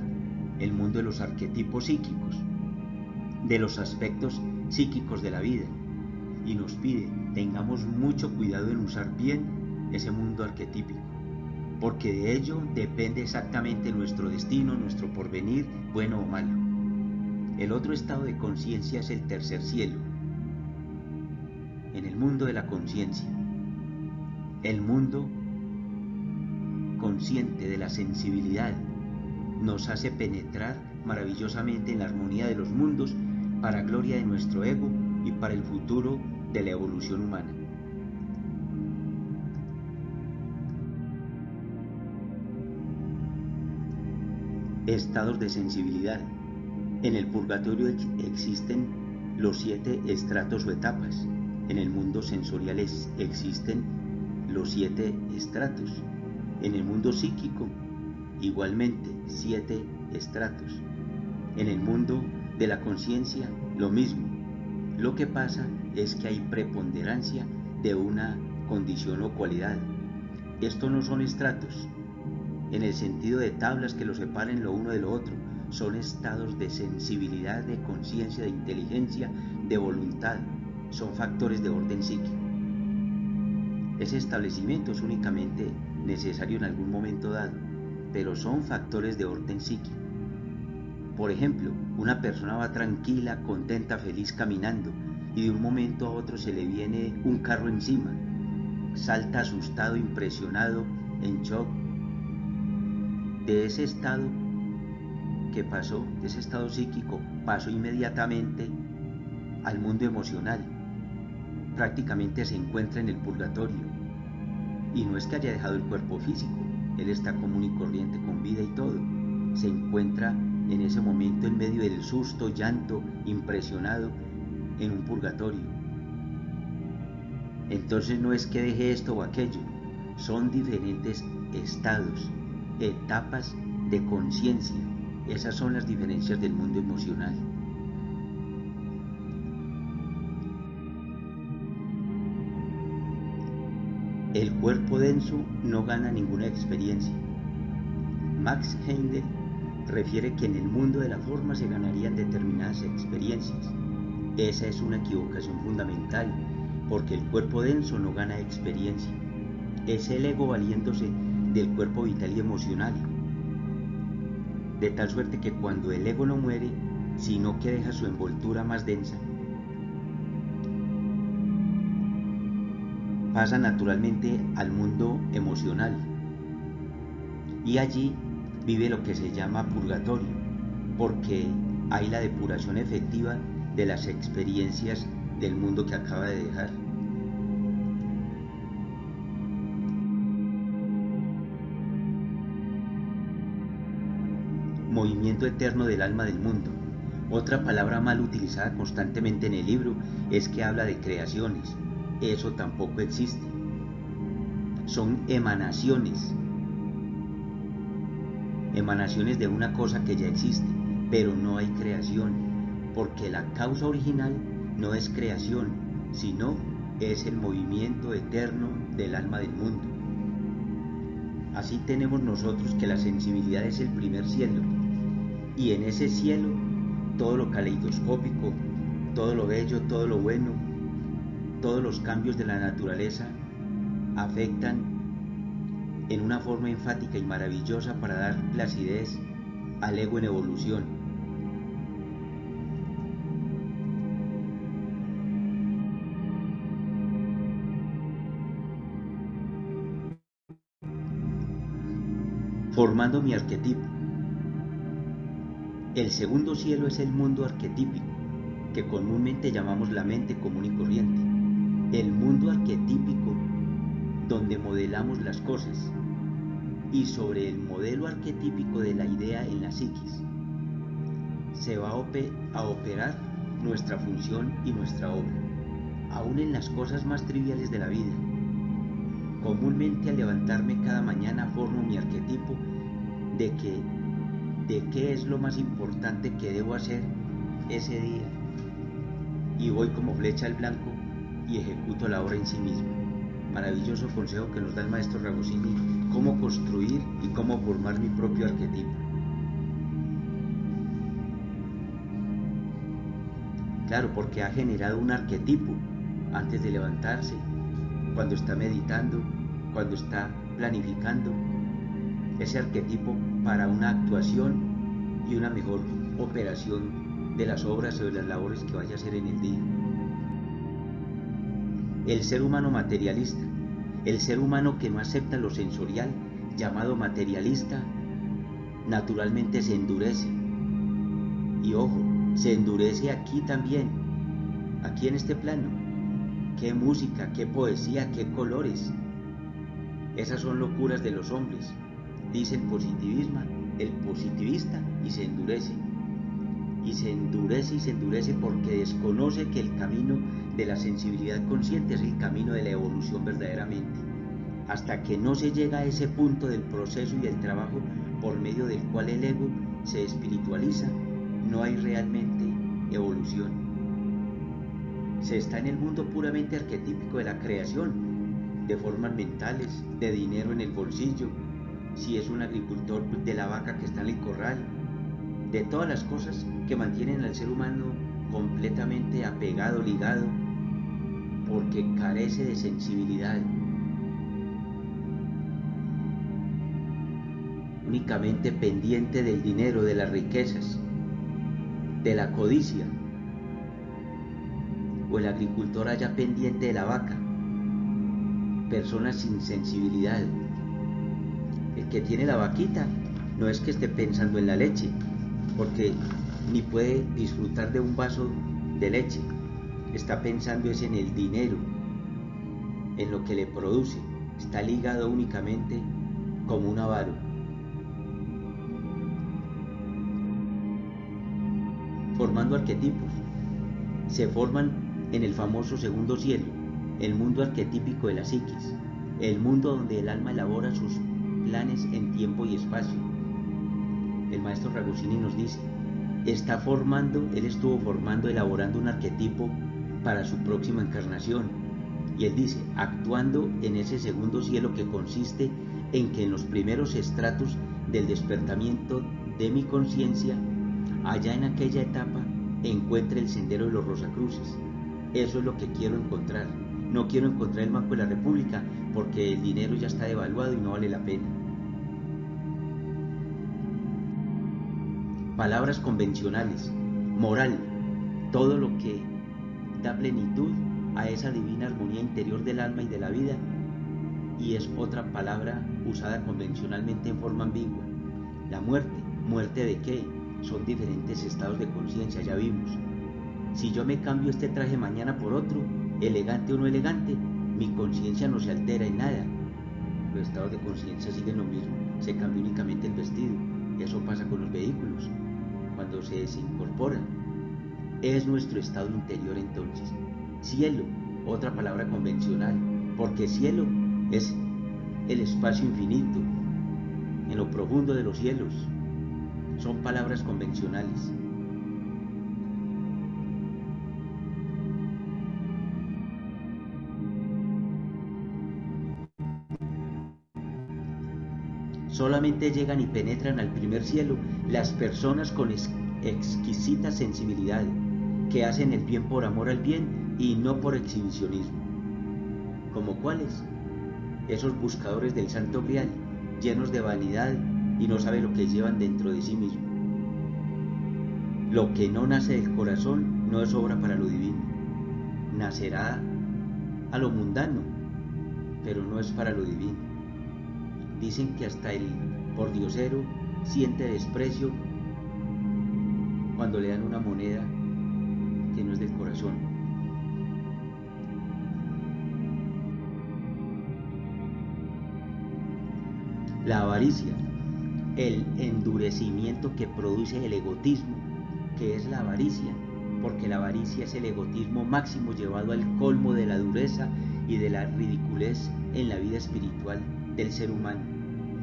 el mundo de los arquetipos psíquicos, de los aspectos psíquicos de la vida, y nos pide tengamos mucho cuidado en usar bien ese mundo arquetípico, porque de ello depende exactamente nuestro destino, nuestro porvenir, bueno o malo. El otro estado de conciencia es el tercer cielo, en el mundo de la conciencia, el mundo consciente de la sensibilidad nos hace penetrar maravillosamente en la armonía de los mundos para gloria de nuestro ego y para el futuro de la evolución humana. Estados de sensibilidad. En el purgatorio existen los 7 estratos o etapas. En el mundo sensorial existen los 7 estratos. En el mundo psíquico, igualmente 7 estratos. En el mundo de la conciencia, lo mismo. Lo que pasa es que hay preponderancia de una condición o cualidad. Estos no son estratos, en el sentido de tablas que lo separen lo uno de lo otro. Son estados de sensibilidad, de conciencia, de inteligencia, de voluntad. Son factores de orden psíquico. Ese establecimiento es únicamente necesario en algún momento dado, pero son factores de orden psíquico. Por ejemplo, una persona va tranquila, contenta, feliz caminando y de un momento a otro se le viene un carro encima. Salta asustado, impresionado, en shock. De ese estado que pasó, de ese estado psíquico, pasó inmediatamente al mundo emocional. Prácticamente se encuentra en el purgatorio. Y no es que haya dejado el cuerpo físico, él está común y corriente con vida y todo. Se encuentra en ese momento en medio del susto, llanto, impresionado, en un purgatorio. Entonces no es que deje esto o aquello, son diferentes estados, etapas de conciencia. Esas son las diferencias del mundo emocional. El cuerpo denso no gana ninguna experiencia. Max Heindel refiere que en el mundo de la forma se ganarían determinadas experiencias. Esa es una equivocación fundamental, porque el cuerpo denso no gana experiencia. Es el ego valiéndose del cuerpo vital y emocional. De tal suerte que cuando el ego no muere, sino que deja su envoltura más densa, pasa naturalmente al mundo emocional y allí vive lo que se llama purgatorio, porque hay la depuración efectiva de las experiencias del mundo que acaba de dejar. Movimiento eterno del alma del mundo. Otra palabra mal utilizada constantemente en el libro es que habla de creaciones. Eso tampoco existe. Son emanaciones de una cosa que ya existe, pero no hay creación, porque la causa original no es creación, sino es el movimiento eterno del alma del mundo. Así tenemos nosotros que la sensibilidad es el primer cielo, y en ese cielo todo lo caleidoscópico, todo lo bello, todo lo bueno, todos los cambios de la naturaleza afectan en una forma enfática y maravillosa para dar placidez al ego en evolución. Formando mi arquetipo. El segundo cielo es el mundo arquetípico, que comúnmente llamamos la mente común y corriente. El mundo arquetípico donde modelamos las cosas, y sobre el modelo arquetípico de la idea en la psiquis se va a operar nuestra función y nuestra obra, aún en las cosas más triviales de la vida. Comúnmente al levantarme cada mañana formo mi arquetipo de qué es lo más importante que debo hacer ese día, y voy como flecha al blanco y ejecuto la obra en sí misma. Maravilloso consejo que nos da el maestro Ragusini, cómo construir y cómo formar mi propio arquetipo. Claro, porque ha generado un arquetipo antes de levantarse, cuando está meditando, cuando está planificando, ese arquetipo para una actuación y una mejor operación de las obras o de las labores que vaya a hacer en el día. El ser humano materialista, el ser humano que no acepta lo sensorial, llamado materialista, naturalmente se endurece. Y ojo, se endurece aquí también, aquí en este plano. Qué música, qué poesía, qué colores. Esas son locuras de los hombres, dice el positivista, y se endurece. Y se endurece y se endurece porque desconoce que el camino de la sensibilidad consciente es el camino de la evolución verdaderamente. Hasta que no se llega a ese punto del proceso y del trabajo por medio del cual el ego se espiritualiza, no hay realmente evolución. Se está en el mundo puramente arquetípico de la creación, de formas mentales, de dinero en el bolsillo, si es un agricultor, de la vaca que está en el corral, de todas las cosas que mantienen al ser humano completamente apegado, ligado, porque carece de sensibilidad. Únicamente pendiente del dinero, de las riquezas, de la codicia, o el agricultor allá pendiente de la vaca. Personas sin sensibilidad. El que tiene la vaquita no es que esté pensando en la leche, porque ni puede disfrutar de un vaso de leche. Está pensando es en el dinero, en lo que le produce. Está ligado únicamente como un avaro. Formando arquetipos. Se forman en el famoso segundo cielo, el mundo arquetípico de la psiquis, el mundo donde el alma elabora sus planes en tiempo y espacio. El maestro Ragusini nos dice, él estuvo formando, elaborando un arquetipo para su próxima encarnación. Y él dice, actuando en ese segundo cielo que consiste en que en los primeros estratos del despertamiento de mi conciencia, allá en aquella etapa, encuentre el sendero de los Rosacruces. Eso es lo que quiero encontrar. No quiero encontrar el Banco de la República porque el dinero ya está devaluado y no vale la pena. Palabras convencionales, moral, todo lo que da plenitud a esa divina armonía interior del alma y de la vida, y es otra palabra usada convencionalmente en forma ambigua. La muerte, ¿muerte de qué? Son diferentes estados de conciencia, ya vimos. Si yo me cambio este traje mañana por otro, elegante o no elegante, mi conciencia no se altera en nada. Los estados de conciencia siguen lo mismo, se cambia únicamente el vestido. Eso pasa con los vehículos, cuando se desincorporan. Es nuestro estado interior entonces. Cielo, otra palabra convencional, porque cielo es el espacio infinito, en lo profundo de los cielos. Son palabras convencionales. Solamente llegan y penetran al primer cielo las personas con exquisita sensibilidad, que hacen el bien por amor al bien y no por exhibicionismo. ¿Como cuáles? Esos buscadores del Santo Grial, llenos de vanidad y no saben lo que llevan dentro de sí mismos. Lo que no nace del corazón no es obra para lo divino. Nacerá a lo mundano, pero no es para lo divino. Dicen que hasta el pordiosero siente desprecio cuando le dan una moneda que no es del corazón. La avaricia, el endurecimiento que produce el egotismo, que es la avaricia, porque la avaricia es el egotismo máximo llevado al colmo de la dureza y de la ridiculez en la vida espiritual del ser humano.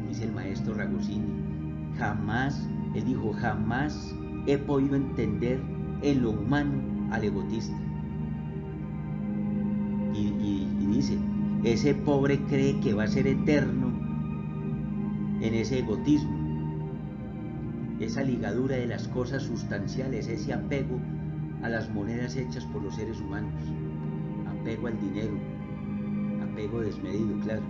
Dice el maestro Ragusini, él dijo, jamás he podido entender en lo humano al egotista. dice, ese pobre cree que va a ser eterno en ese egotismo, esa ligadura de las cosas sustanciales, ese apego a las monedas hechas por los seres humanos, apego al dinero, apego desmedido, claro.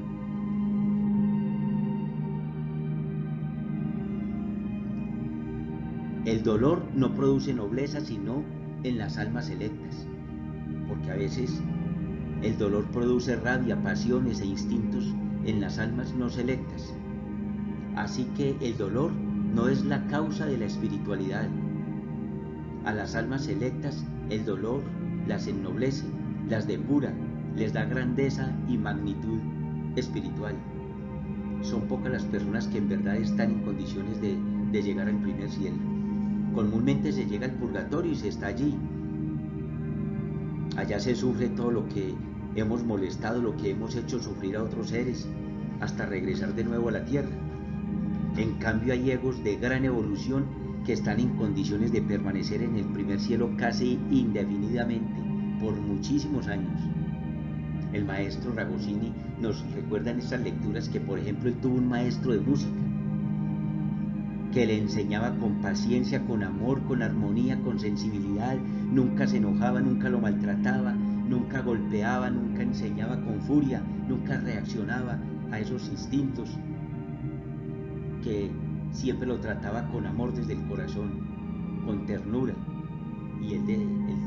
El dolor no produce nobleza sino en las almas selectas, porque a veces el dolor produce rabia, pasiones e instintos en las almas no selectas. Así que el dolor no es la causa de la espiritualidad. A las almas selectas el dolor las ennoblece, las depura, les da grandeza y magnitud espiritual. Son pocas las personas que en verdad están en condiciones de llegar al primer cielo. Comúnmente se llega al purgatorio y se está allí. Allá se sufre todo lo que hemos molestado, lo que hemos hecho sufrir a otros seres, hasta regresar de nuevo a la tierra. En cambio hay egos de gran evolución que están en condiciones de permanecer en el primer cielo casi indefinidamente, por muchísimos años. El maestro Ragosini nos recuerda en estas lecturas que, por ejemplo, él tuvo un maestro de música que le enseñaba con paciencia, con amor, con armonía, con sensibilidad, nunca se enojaba, nunca lo maltrataba, nunca golpeaba, nunca enseñaba con furia, nunca reaccionaba a esos instintos, que siempre lo trataba con amor desde el corazón, con ternura. Y él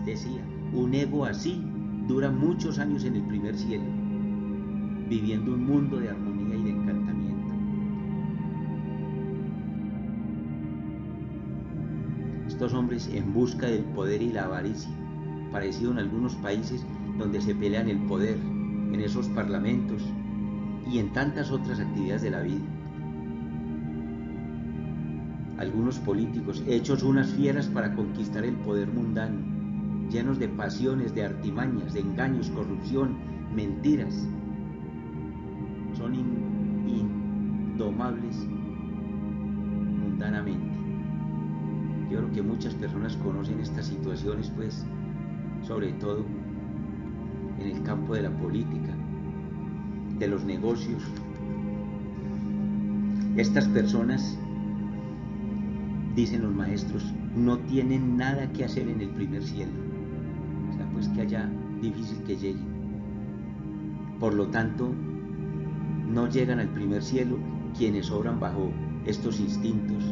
decía, un ego así dura muchos años en el primer cielo, viviendo un mundo de armonía y de encantamiento. Estos hombres en busca del poder y la avaricia, parecido en algunos países donde se pelean el poder, en esos parlamentos y en tantas otras actividades de la vida. Algunos políticos hechos unas fieras para conquistar el poder mundano, llenos de pasiones, de artimañas, de engaños, corrupción, mentiras. Son indomables mundanamente. Yo creo que muchas personas conocen estas situaciones, pues, sobre todo en el campo de la política, de los negocios. Estas personas, dicen los maestros, no tienen nada que hacer en el primer cielo. O sea, pues que allá difícil que lleguen. Por lo tanto, no llegan al primer cielo quienes obran bajo estos instintos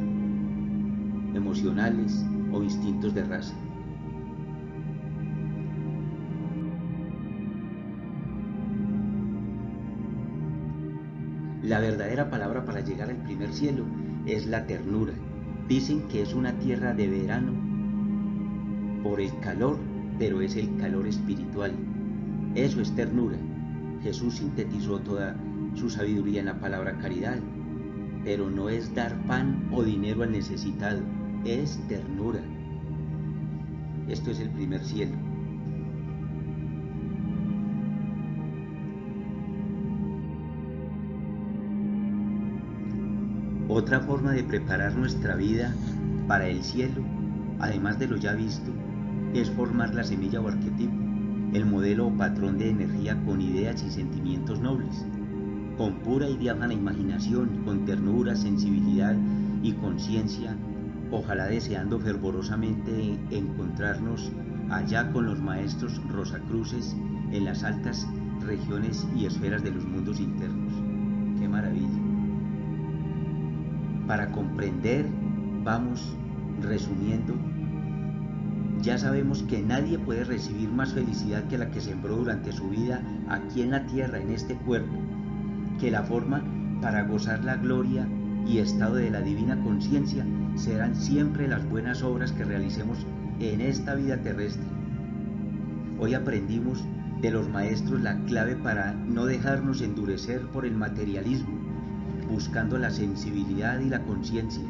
emocionales o instintos de raza. La verdadera palabra para llegar al primer cielo es la ternura. Dicen que es una tierra de verano por el calor, pero es el calor espiritual. Eso es ternura. Jesús sintetizó toda su sabiduría en la palabra caridad, pero no es dar pan o dinero al necesitado, es ternura. Esto es el primer cielo. Otra forma de preparar nuestra vida para el cielo, además de lo ya visto, es formar la semilla o arquetipo, el modelo o patrón de energía con ideas y sentimientos nobles, con pura y diáfana imaginación, con ternura, sensibilidad y conciencia, ojalá deseando fervorosamente encontrarnos allá con los maestros Rosacruces en las altas regiones y esferas de los mundos internos. ¡Qué maravilla! Para comprender, vamos resumiendo, ya sabemos que nadie puede recibir más felicidad que la que sembró durante su vida aquí en la tierra, en este cuerpo, que la forma para gozar la gloria y estado de la divina conciencia serán siempre las buenas obras que realicemos en esta vida terrestre. Hoy aprendimos de los maestros la clave para no dejarnos endurecer por el materialismo, buscando la sensibilidad y la conciencia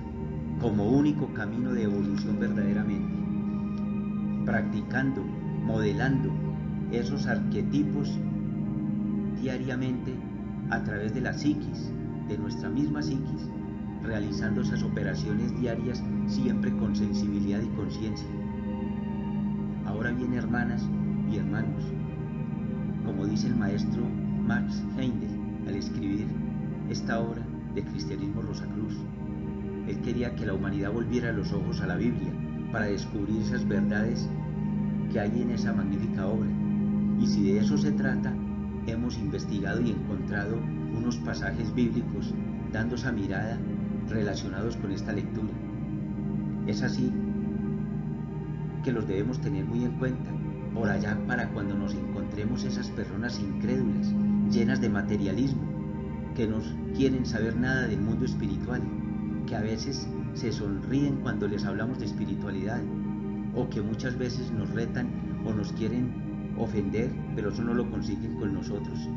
como único camino de evolución verdaderamente, practicando, modelando esos arquetipos diariamente a través de la psiquis, de nuestra misma psiquis, realizando esas operaciones diarias siempre con sensibilidad y conciencia. Ahora bien, hermanas y hermanos, como dice el maestro Max Heindel al escribir esta obra de Cristianismo Rosacruz. Él quería que la humanidad volviera los ojos a la Biblia para descubrir esas verdades que hay en esa magnífica obra. Y si de eso se trata, hemos investigado y encontrado unos pasajes bíblicos dando esa mirada relacionados con esta lectura. Es así que los debemos tener muy en cuenta por allá para cuando nos encontremos esas personas incrédulas, llenas de materialismo, que no quieren saber nada del mundo espiritual, que a veces se sonríen cuando les hablamos de espiritualidad, o que muchas veces nos retan o nos quieren ofender, pero eso no lo consiguen con nosotros.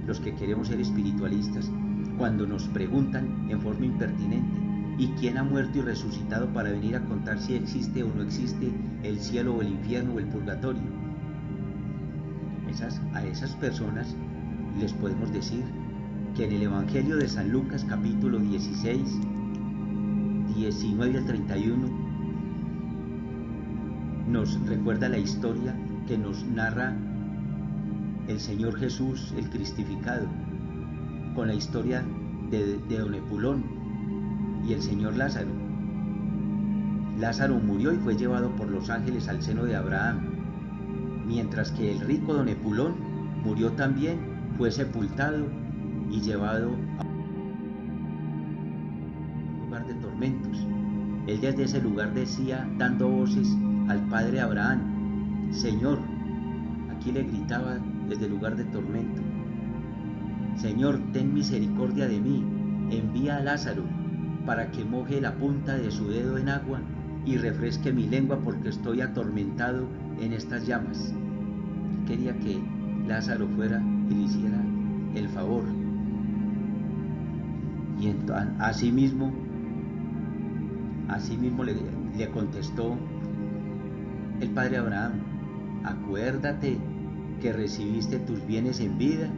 Los que queremos ser espiritualistas, cuando nos preguntan en forma impertinente, ¿y quién ha muerto y resucitado para venir a contar si existe o no existe el cielo o el infierno o el purgatorio? A esas personas les podemos decir que en el Evangelio de San Lucas capítulo 16, 19 al 31, nos recuerda la historia que nos narra el Señor Jesús, el cristificado, con la historia de don Epulón y el Señor Lázaro. Lázaro murió y fue llevado por los ángeles al seno de Abraham, mientras que el rico don Epulón murió también, fue sepultado y llevado a un lugar de tormentos. Él desde ese lugar decía, dando voces al padre Abraham, Señor, aquí le gritaba desde el lugar de tormento, Señor, ten misericordia de mí, envía a Lázaro para que moje la punta de su dedo en agua y refresque mi lengua porque estoy atormentado en estas llamas. Quería que Lázaro fuera y le hiciera el favor. Y asimismo le contestó el padre Abraham, acuérdate que recibiste tus bienes en vida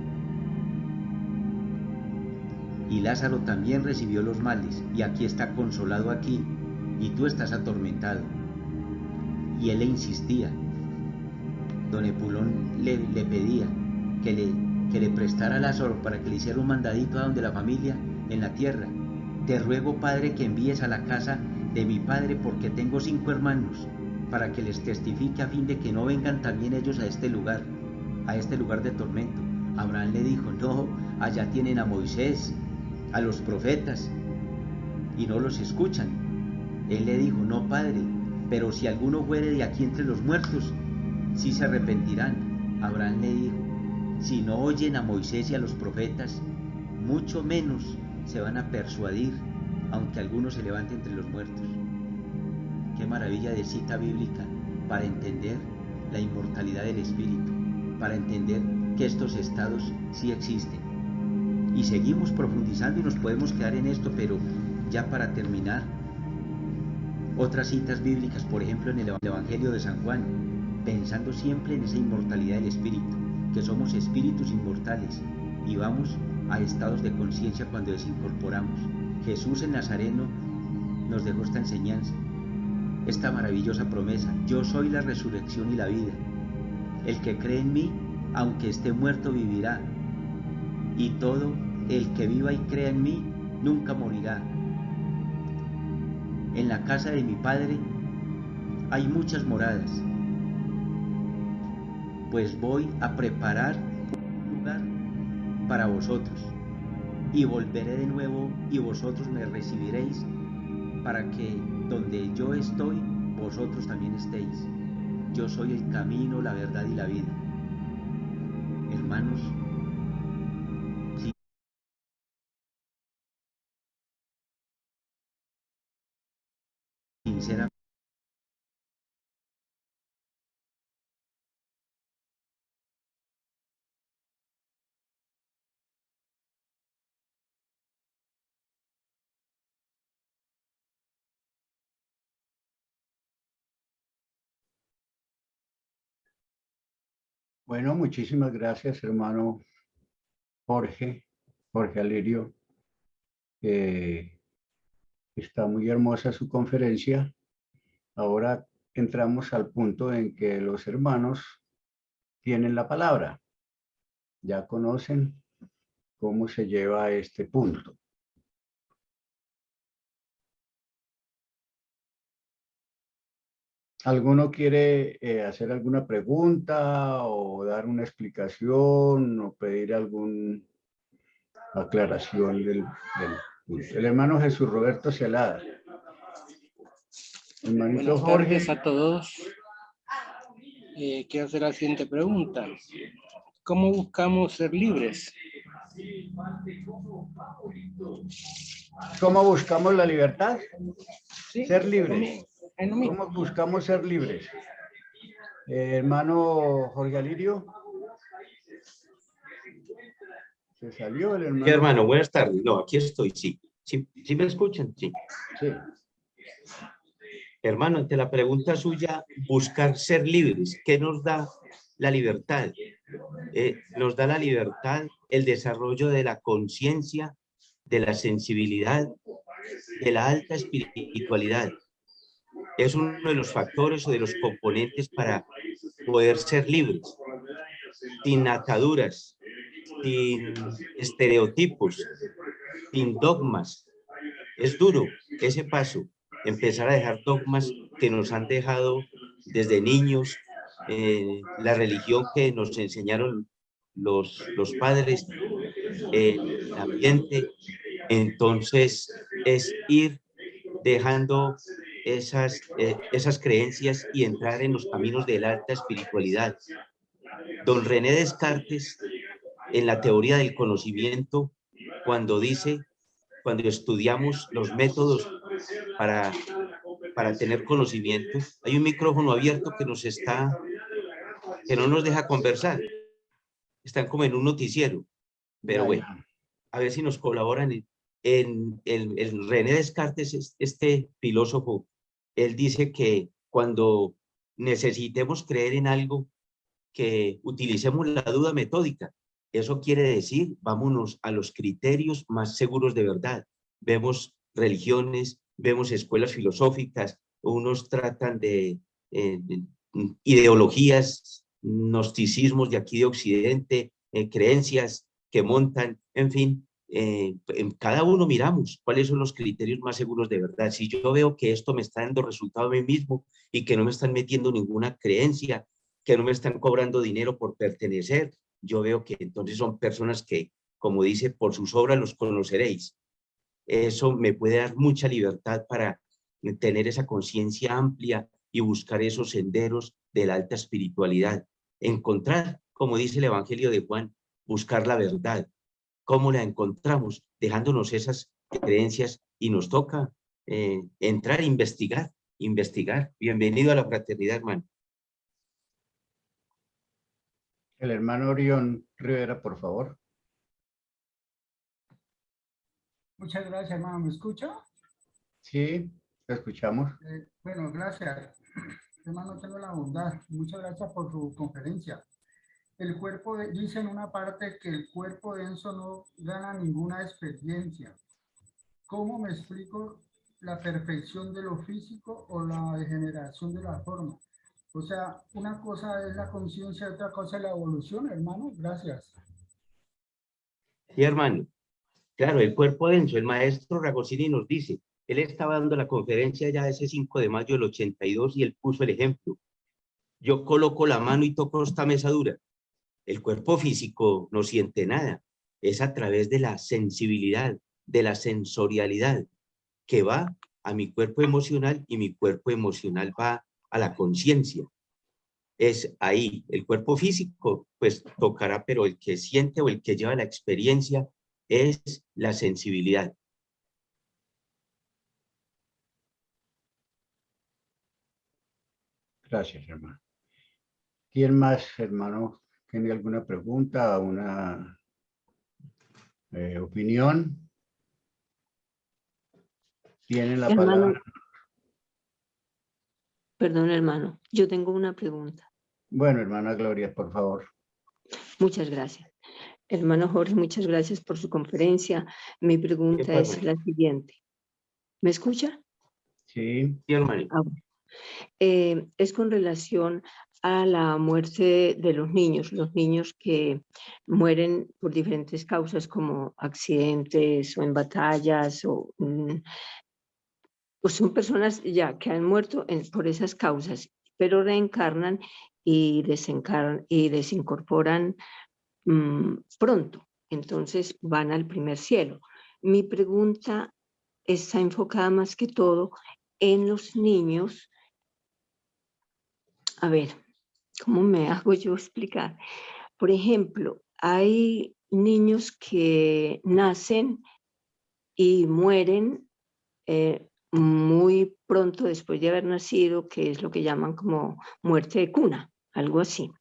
y Lázaro también recibió los males y aquí está consolado aquí y tú estás atormentado. Y él le insistía, don Epulón le pedía que le prestara a Lázaro para que le hiciera un mandadito a donde la familia en la tierra. Te ruego, padre, que envíes a la casa de mi padre porque tengo 5 hermanos, para que les testifique a fin de que no vengan también ellos a este lugar de tormento. Abraham le dijo, no, allá tienen a Moisés, a los profetas, y no los escuchan. Él le dijo, no, padre, pero si alguno fuere de aquí entre los muertos, sí se arrepentirán. Abraham le dijo, si no oyen a Moisés y a los profetas, mucho menos se van a persuadir, aunque alguno se levante entre los muertos. Qué maravilla de cita bíblica para entender la inmortalidad del espíritu, para entender que estos estados sí existen. Y seguimos profundizando y nos podemos quedar en esto, pero ya para terminar, otras citas bíblicas, por ejemplo en el Evangelio de San Juan, pensando siempre en esa inmortalidad del espíritu, que somos espíritus inmortales y vamos a estados de conciencia cuando desincorporamos. Jesús el Nazareno nos dejó esta enseñanza, esta maravillosa promesa, yo soy la resurrección y la vida. El que cree en mí, aunque esté muerto, vivirá. Y todo el que viva y crea en mí, nunca morirá. En la casa de mi Padre hay muchas moradas, pues voy a preparar un lugar para vosotros, y volveré de nuevo y vosotros me recibiréis, para que donde yo estoy, vosotros también estéis. Yo soy el camino, la verdad y la vida. Hermanos, sinceramente, Bueno, muchísimas gracias, hermano Jorge Alirio. Está muy hermosa su conferencia. Ahora entramos al punto en que los hermanos tienen la palabra. ya conocen cómo se lleva este punto. ¿Alguno quiere hacer alguna pregunta o dar una explicación o pedir alguna aclaración del punto? El hermano Jesús Roberto Celada. Hermanito Buenas Jorge. tardes a todos. Quiero hacer la siguiente pregunta. ¿Cómo buscamos ser libres? ¿Cómo buscamos la libertad? Sí, Ser libres. es lo mismo. ¿Cómo buscamos ser libres? Hermano Jorge Alirio. ¿Se salió el hermano? Sí, hermano, buenas tardes. No, aquí estoy, sí. ¿Sí me escuchan? Sí. Sí. Hermano, ante la pregunta suya, buscar ser libres, ¿qué nos da la libertad? Nos da la libertad el desarrollo de la conciencia, de la sensibilidad, de la alta espiritualidad. Es uno de los factores o de los componentes para poder ser libres, sin ataduras, sin estereotipos, sin dogmas. Es duro ese paso, empezar a dejar dogmas que nos han dejado desde niños, la religión que nos enseñaron los padres, el ambiente. Entonces es ir dejando esas creencias y entrar en los caminos de la alta espiritualidad. Don René Descartes, en la teoría del conocimiento, cuando estudiamos los métodos para tener conocimiento, hay un micrófono abierto que no nos deja conversar. Están como en un noticiero, pero bueno, a ver si nos colaboran. El René Descartes, este filósofo, él dice que cuando necesitemos creer en algo, que utilicemos la duda metódica. Eso quiere decir, vámonos a los criterios más seguros de verdad. Vemos religiones, vemos escuelas filosóficas, unos tratan de ideologías, gnosticismos de aquí de Occidente, creencias que montan, en fin, en cada uno miramos cuáles son los criterios más seguros de verdad. Si yo veo que esto me está dando resultado a mí mismo y que no me están metiendo ninguna creencia, que no me están cobrando dinero por pertenecer, yo veo que entonces son personas que, como dice, por sus obras los conoceréis. Eso me puede dar mucha libertad para tener esa conciencia amplia y buscar esos senderos de la alta espiritualidad. Encontrar, como dice el Evangelio de Juan, buscar la verdad. ¿Cómo la encontramos? Dejándonos esas creencias y nos toca entrar a investigar. Bienvenido a la fraternidad, hermano. El hermano Orión Rivera, por favor. Muchas gracias, hermano. ¿Me escucha? Sí, te escuchamos. Bueno, gracias. Hermano, tengo la bondad. Muchas gracias por su conferencia. El cuerpo, dice en una parte que el cuerpo denso no gana ninguna experiencia. ¿Cómo me explico la perfección de lo físico o la degeneración de la forma? O sea, una cosa es la conciencia, otra cosa es la evolución, hermano. Gracias. Sí, hermano. Claro, el cuerpo denso, el maestro Ragosini nos dice, él estaba dando la conferencia ya ese 5 de mayo del 82 y él puso el ejemplo. Yo coloco la mano y toco esta mesa dura. El cuerpo físico no siente nada. Es a través de la sensibilidad, de la sensorialidad, que va a mi cuerpo emocional y mi cuerpo emocional va a la conciencia. Es ahí, el cuerpo físico pues tocará, pero el que siente o el que lleva la experiencia es la sensibilidad. Gracias, hermano. ¿Quién más, hermano, tiene alguna pregunta, una opinión? Tienen la palabra. Perdón, hermano, yo tengo una pregunta. Bueno, hermana Gloria, por favor. Muchas gracias. Hermano Jorge, muchas gracias por su conferencia. Mi pregunta es la siguiente. ¿Me escucha? Sí. Sí, hermano. Es con relación a la muerte de los niños que mueren por diferentes causas como accidentes o en batallas o son personas ya que han muerto por esas causas, pero reencarnan y desincorporan pronto, entonces van al primer cielo. Mi pregunta está enfocada más que todo en los niños. A ver, ¿cómo me hago yo explicar? Por ejemplo, hay niños que nacen y mueren muy pronto después de haber nacido, que es lo que llaman como muerte de cuna, algo así.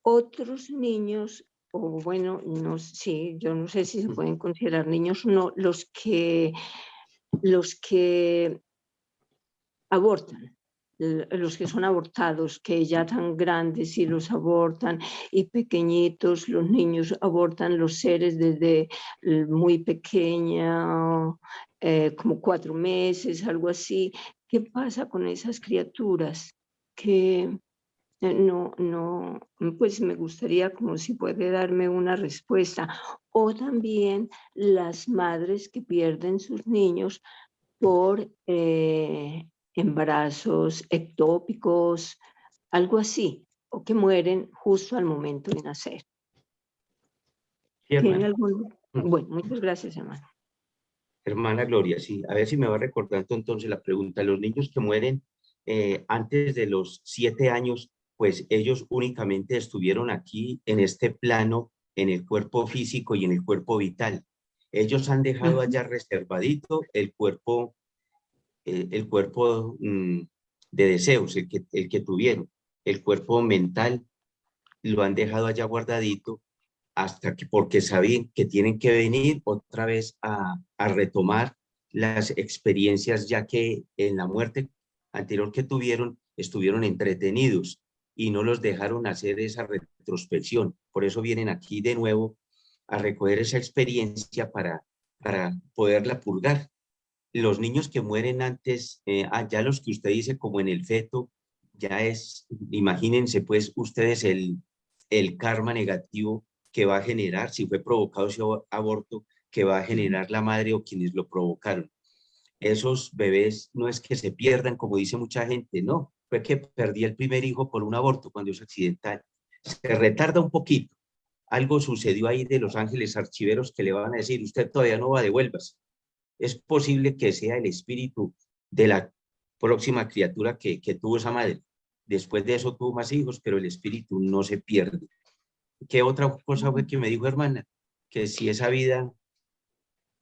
Otros niños, o bueno, no, sí, yo no sé si se pueden considerar niños o no, los que abortan, los que son abortados, que ya tan grandes y los abortan, y pequeñitos, los niños abortan los seres desde muy pequeña, como 4 meses, algo así. ¿Qué pasa con esas criaturas? Que no, pues me gustaría como si puede darme una respuesta. O también las madres que pierden sus niños por embarazos ectópicos, algo así, o que mueren justo al momento de nacer. Sí, ¿Tiene hermana. algún? Bueno, muchas gracias, hermano. Hermana Gloria, sí, a ver si me va recordando entonces la pregunta. Los niños que mueren antes de los 7 años, pues ellos únicamente estuvieron aquí en este plano, en el cuerpo físico y en el cuerpo vital. Ellos han dejado allá reservadito el cuerpo de deseos, el que tuvieron. El cuerpo mental lo han dejado allá guardadito hasta que, porque sabían que tienen que venir otra vez a retomar las experiencias, ya que en la muerte anterior que tuvieron, estuvieron entretenidos y no los dejaron hacer esa retrospección. Por eso vienen aquí de nuevo a recoger esa experiencia para poderla purgar. Los niños que mueren antes, ya los que usted dice como en el feto, ya es, imagínense pues ustedes el karma negativo que va a generar, si fue provocado ese aborto, que va a generar la madre o quienes lo provocaron. Esos bebés no es que se pierdan, como dice mucha gente, no, fue que perdí el primer hijo por un aborto cuando es accidental. Se retarda un poquito. Algo sucedió ahí de los ángeles archiveros que le van a decir, usted todavía no va, devuélvase. Es posible que sea el espíritu de la próxima criatura que tuvo esa madre. Después de eso tuvo más hijos, pero el espíritu no se pierde. ¿Qué otra cosa fue que me dijo, hermana? Que si esa vida...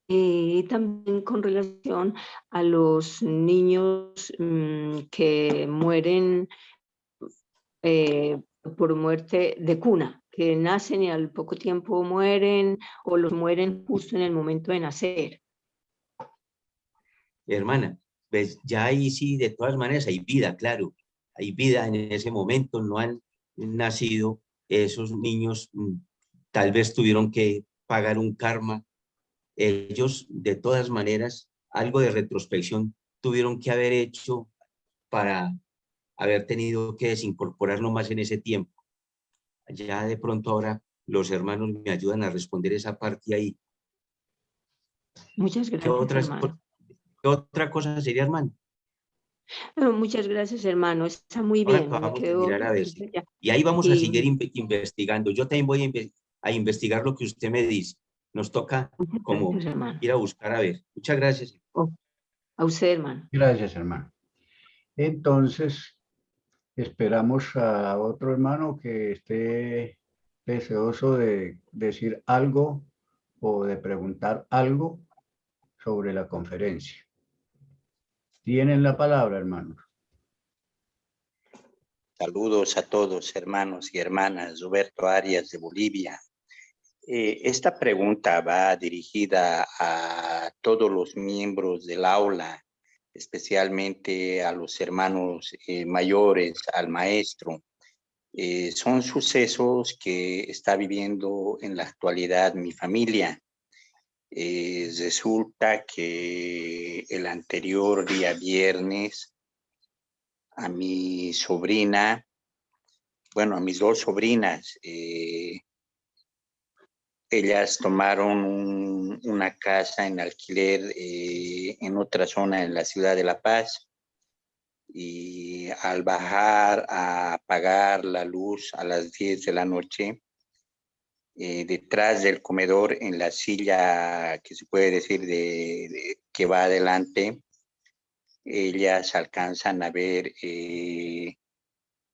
Y también con relación a los niños que mueren por muerte de cuna, que nacen y al poco tiempo mueren o los mueren justo en el momento de nacer. Hermana, pues ya ahí sí, de todas maneras hay vida, claro. Hay vida en ese momento, no han nacido esos niños, tal vez tuvieron que pagar un karma. Ellos, de todas maneras, algo de retrospección tuvieron que haber hecho para haber tenido que desincorporar nomás en ese tiempo. Ya de pronto ahora los hermanos me ayudan a responder esa parte ahí. Muchas gracias, hermano. ¿Qué otra cosa sería, hermano? Muchas gracias, hermano. Está muy Ahora bien. Me acabamos de quedo mirar a ver si. tranquila ya. Y ahí vamos a Y seguir investigando. Yo también voy a investigar lo que usted me dice. Nos toca muchas como gracias, hermano. ir a buscar a ver. Muchas gracias. Oh, a usted, hermano. Gracias, hermano. Entonces, esperamos a otro hermano que esté deseoso de decir algo o de preguntar algo sobre la conferencia. Tienen la palabra, hermanos. Saludos a todos, hermanos y hermanas. Roberto Arias de Bolivia. Esta pregunta va dirigida a todos los miembros del aula, especialmente a los hermanos mayores, al maestro. Son sucesos que está viviendo en la actualidad mi familia. Resulta que el anterior día viernes a mi sobrina bueno, a mis dos sobrinas, ellas tomaron una casa en alquiler en otra zona en la ciudad de La Paz, y al bajar a apagar la luz a las 10 de la noche, detrás del comedor, en la silla que se puede decir que va adelante, ellas alcanzan a ver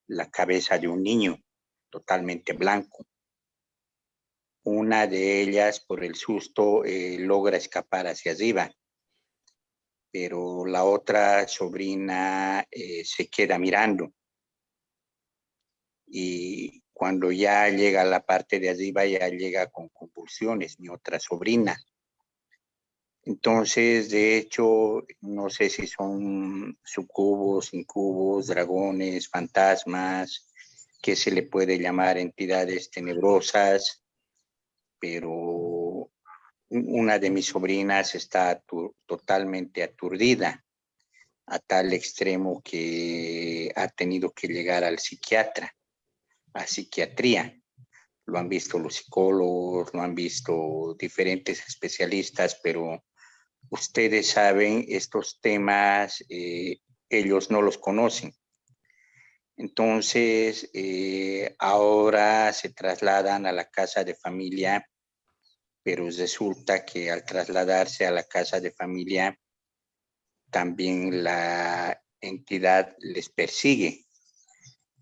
la cabeza de un niño totalmente blanco. Una de ellas, por el susto, logra escapar hacia arriba, pero la otra sobrina se queda mirando. Y cuando ya llega a la parte de arriba, ya llega con convulsiones, mi otra sobrina. Entonces, de hecho, no sé si son sucubos, incubos, dragones, fantasmas, que se le puede llamar entidades tenebrosas, pero una de mis sobrinas está totalmente aturdida, a tal extremo que ha tenido que llegar al psiquiatra, a psiquiatría. Lo han visto los psicólogos, lo han visto diferentes especialistas, pero ustedes saben, estos temas ellos no los conocen. Entonces, ahora se trasladan a la casa de familia, pero resulta que al trasladarse a la casa de familia, también la entidad les persigue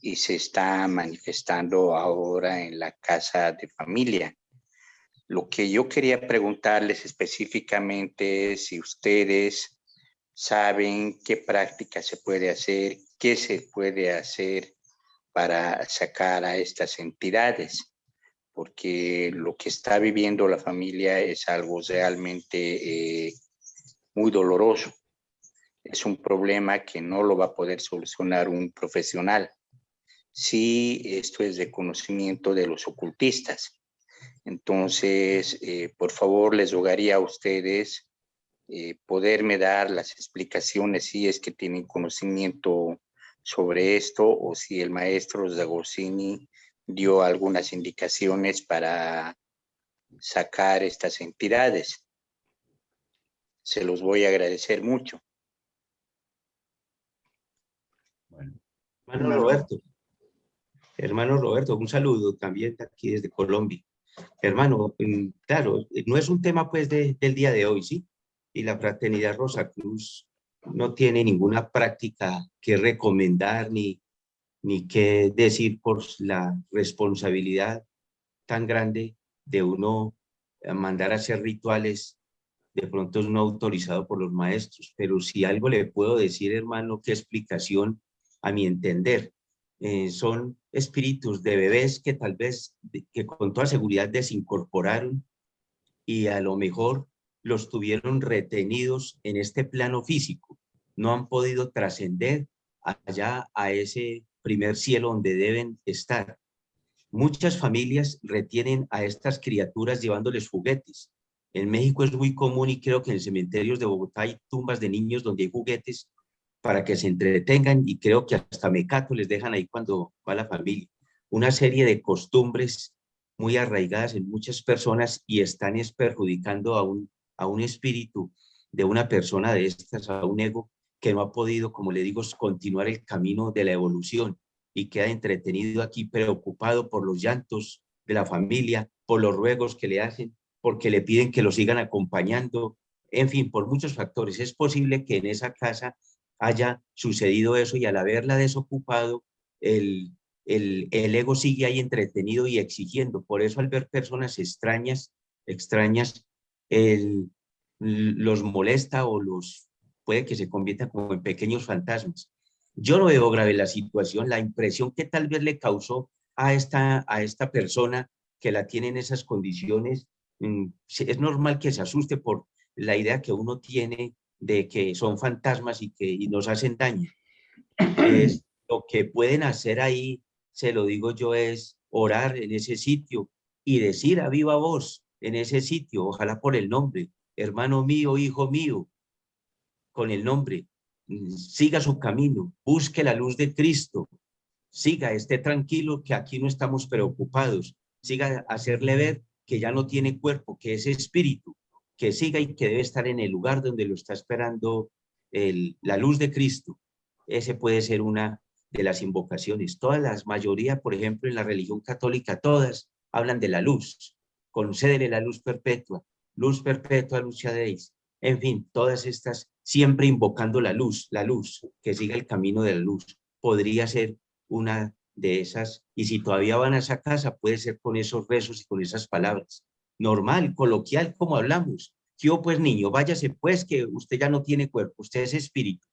y se está manifestando ahora en la casa de familia. Lo que yo quería preguntarles específicamente es si ustedes saben qué práctica se puede hacer, qué se puede hacer para sacar a estas entidades, porque lo que está viviendo la familia es algo realmente muy doloroso. Es un problema que no lo va a poder solucionar un profesional. Sí, esto es de conocimiento de los ocultistas. Entonces, por favor, les rogaría a ustedes poderme dar las explicaciones si es que tienen conocimiento sobre esto, o si el maestro Zagosini dio algunas indicaciones para sacar estas entidades. Se los voy a agradecer mucho. Bueno, hermano Roberto, un saludo también aquí desde Colombia. Hermano, claro, no es un tema pues del día de hoy, ¿sí? Y la Fraternidad Rosacruz no tiene ninguna práctica que recomendar ni qué decir por la responsabilidad tan grande de uno mandar a hacer rituales de pronto no autorizado por los maestros. Pero si algo le puedo decir, hermano, qué explicación a mi entender. Son espíritus de bebés que tal vez, que con toda seguridad desincorporaron y a lo mejor los tuvieron retenidos en este plano físico. No han podido trascender allá a ese primer cielo donde deben estar. Muchas familias retienen a estas criaturas llevándoles juguetes. En México es muy común, y creo que en cementerios de Bogotá hay tumbas de niños donde hay juguetes para que se entretengan, y creo que hasta mecato les dejan ahí cuando va la familia. Una serie de costumbres muy arraigadas en muchas personas, y están perjudicando a un espíritu de una persona de estas, a un ego que no ha podido, como le digo, continuar el camino de la evolución, y queda entretenido aquí, preocupado por los llantos de la familia, por los ruegos que le hacen, porque le piden que lo sigan acompañando, en fin, por muchos factores. Es posible que en esa casa haya sucedido eso, y al haberla desocupado, el ego sigue ahí entretenido y exigiendo. Por eso, al ver personas extrañas, los molesta, o puede que se conviertan como en pequeños fantasmas. Yo no veo grave la situación. La impresión que tal vez le causó a esta persona que la tiene en esas condiciones, es normal que se asuste por la idea que uno tiene de que son fantasmas y nos hacen daño. Lo que pueden hacer ahí, se lo digo yo, es orar en ese sitio y decir a viva voz en ese sitio, ojalá por el nombre, hermano mío, hijo mío, con el nombre, siga su camino, busque la luz de Cristo, siga, esté tranquilo, que aquí no estamos preocupados, siga a hacerle ver que ya no tiene cuerpo, que es espíritu, que siga y que debe estar en el lugar donde lo está esperando la luz de Cristo. Ese puede ser una de las invocaciones. Todas las mayoría, por ejemplo, en la religión católica, todas hablan de la luz. Concédele la luz perpetua, lucia deis. En fin, todas estas siempre invocando la luz, que siga el camino de la luz. Podría ser una de esas, y si todavía van a esa casa, puede ser con esos rezos y con esas palabras. Normal, coloquial, como hablamos. Yo, pues niño, váyase pues, que usted ya no tiene cuerpo, usted es espíritu.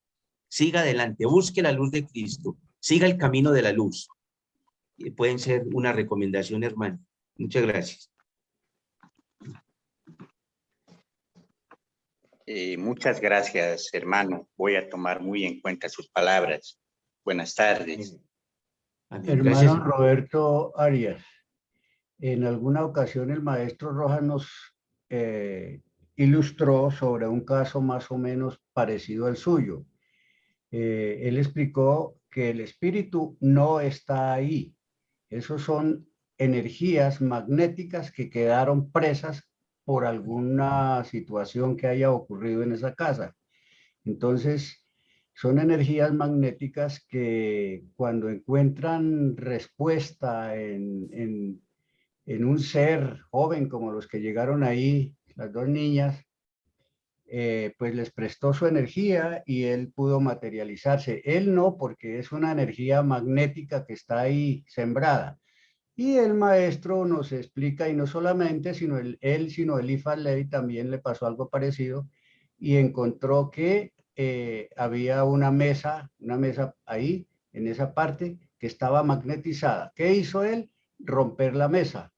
Siga adelante, busque la luz de Cristo, siga el camino de la luz. Pueden ser una recomendación, hermano. Muchas gracias. Muchas gracias, hermano. Voy a tomar muy en cuenta sus palabras. Buenas tardes. Hermano Gracias. Roberto Arias, en alguna ocasión el maestro Rojas nos ilustró sobre un caso más o menos parecido al suyo. Él explicó que el espíritu no está ahí. Esos son energías magnéticas que quedaron presas por alguna situación que haya ocurrido en esa casa. Entonces, son energías magnéticas que cuando encuentran respuesta en un ser joven como los que llegaron ahí, las dos niñas, pues les prestó su energía y él pudo materializarse. Él no, porque es una energía magnética que está ahí sembrada. Y el maestro nos explica, y no solamente, sino sino Eliphas Levi también le pasó algo parecido y encontró que había una mesa ahí, en esa parte, que estaba magnetizada. ¿Qué hizo él? Romper la mesa.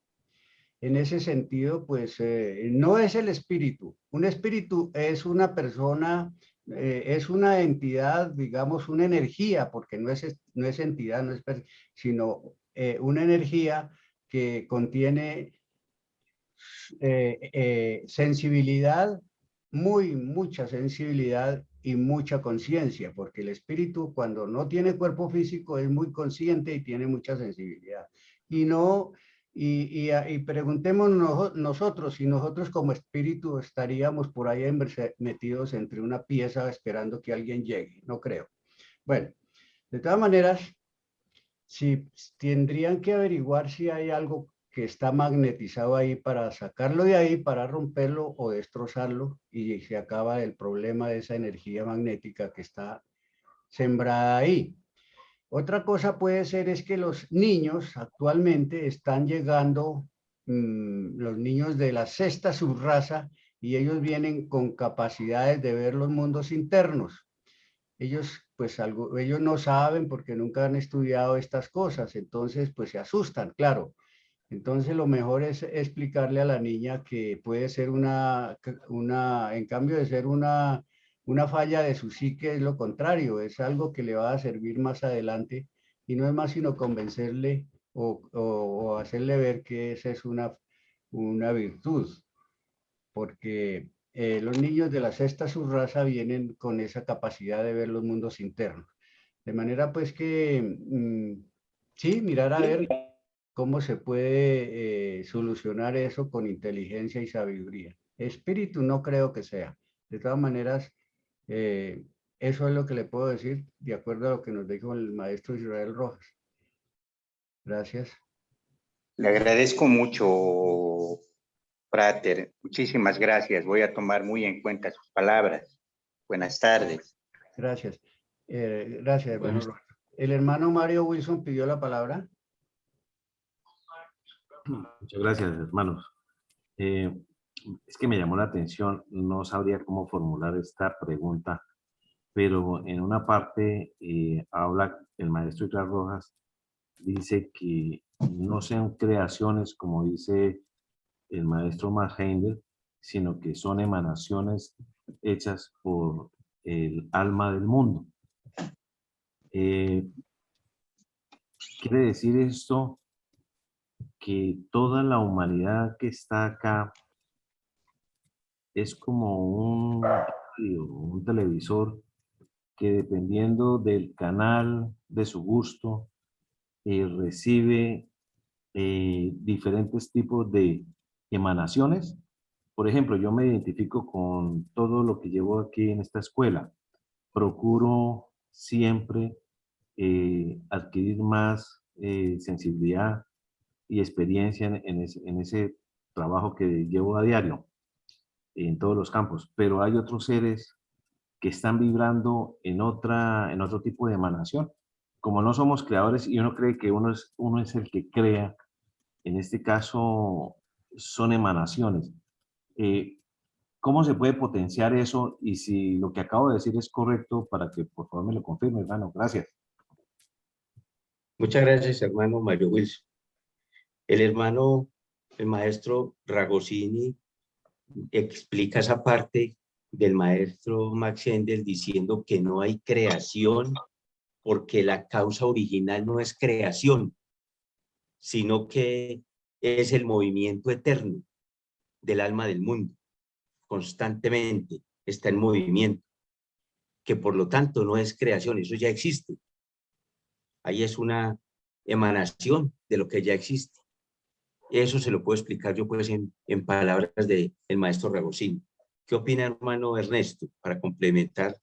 En ese sentido, pues no es el espíritu. Un espíritu es una persona, es una entidad, digamos, una energía, porque no es entidad, sino una energía que contiene sensibilidad, mucha sensibilidad y mucha conciencia, porque el espíritu cuando no tiene cuerpo físico es muy consciente y tiene mucha sensibilidad. Y no, y preguntémonos nosotros si nosotros como espíritu estaríamos por ahí metidos entre una pieza esperando que alguien llegue. No creo. Bueno, de todas maneras, si tendrían que averiguar si hay algo que está magnetizado ahí para sacarlo de ahí, para romperlo o destrozarlo, y se acaba el problema de esa energía magnética que está sembrada ahí. Otra cosa puede ser es que los niños actualmente están llegando, los niños de la sexta subraza, y ellos vienen con capacidades de ver los mundos internos. Ellos, pues, ellos no saben porque nunca han estudiado estas cosas, entonces, pues, se asustan, claro. Entonces, lo mejor es explicarle a la niña que puede ser en cambio de ser una falla de su psique, es lo contrario, es algo que le va a servir más adelante y no es más sino convencerle o hacerle ver que esa es una virtud, porque los niños de la sexta subraza vienen con esa capacidad de ver los mundos internos. De manera pues que, sí, mirar a ver cómo se puede solucionar eso con inteligencia y sabiduría. Espíritu no creo que sea. De todas maneras, eso es lo que le puedo decir de acuerdo a lo que nos dijo el maestro Israel Rojas. Gracias. Le agradezco mucho, Frater. Muchísimas gracias. Voy a tomar muy en cuenta sus palabras. Buenas tardes. Gracias. Gracias, hermano Roberto. El hermano Mario Wilson pidió la palabra. Muchas gracias, hermanos. Es que me llamó la atención, no sabría cómo formular esta pregunta, pero en una parte habla el maestro Israel Rojas, dice que no sean creaciones, como dice el maestro Max Heindel, sino que son emanaciones hechas por el alma del mundo. Quiere decir esto que toda la humanidad que está acá es como un radio, un televisor que dependiendo del canal de su gusto recibe diferentes tipos de emanaciones. Por ejemplo, yo me identifico con todo lo que llevo aquí en esta escuela. Procuro siempre adquirir más sensibilidad y experiencia en ese trabajo que llevo a diario en todos los campos, pero hay otros seres que están vibrando en otro tipo de emanación. Como no somos creadores y uno cree que uno es el que crea, en este caso son emanaciones. Eh, ¿Cómo se puede potenciar eso? Y si lo que acabo de decir es correcto, para que por favor me lo confirme, hermano. Gracias. Muchas gracias, hermano Mario Wilson. El maestro Ragosini explica esa parte del maestro Max Endel diciendo que no hay creación porque la causa original no es creación, sino que es el movimiento eterno del alma del mundo. Constantemente está en movimiento, que por lo tanto no es creación, eso ya existe. Ahí es una emanación de lo que ya existe. Eso se lo puedo explicar yo pues en palabras del maestro Ragosini. ¿Qué opina hermano Ernesto para complementar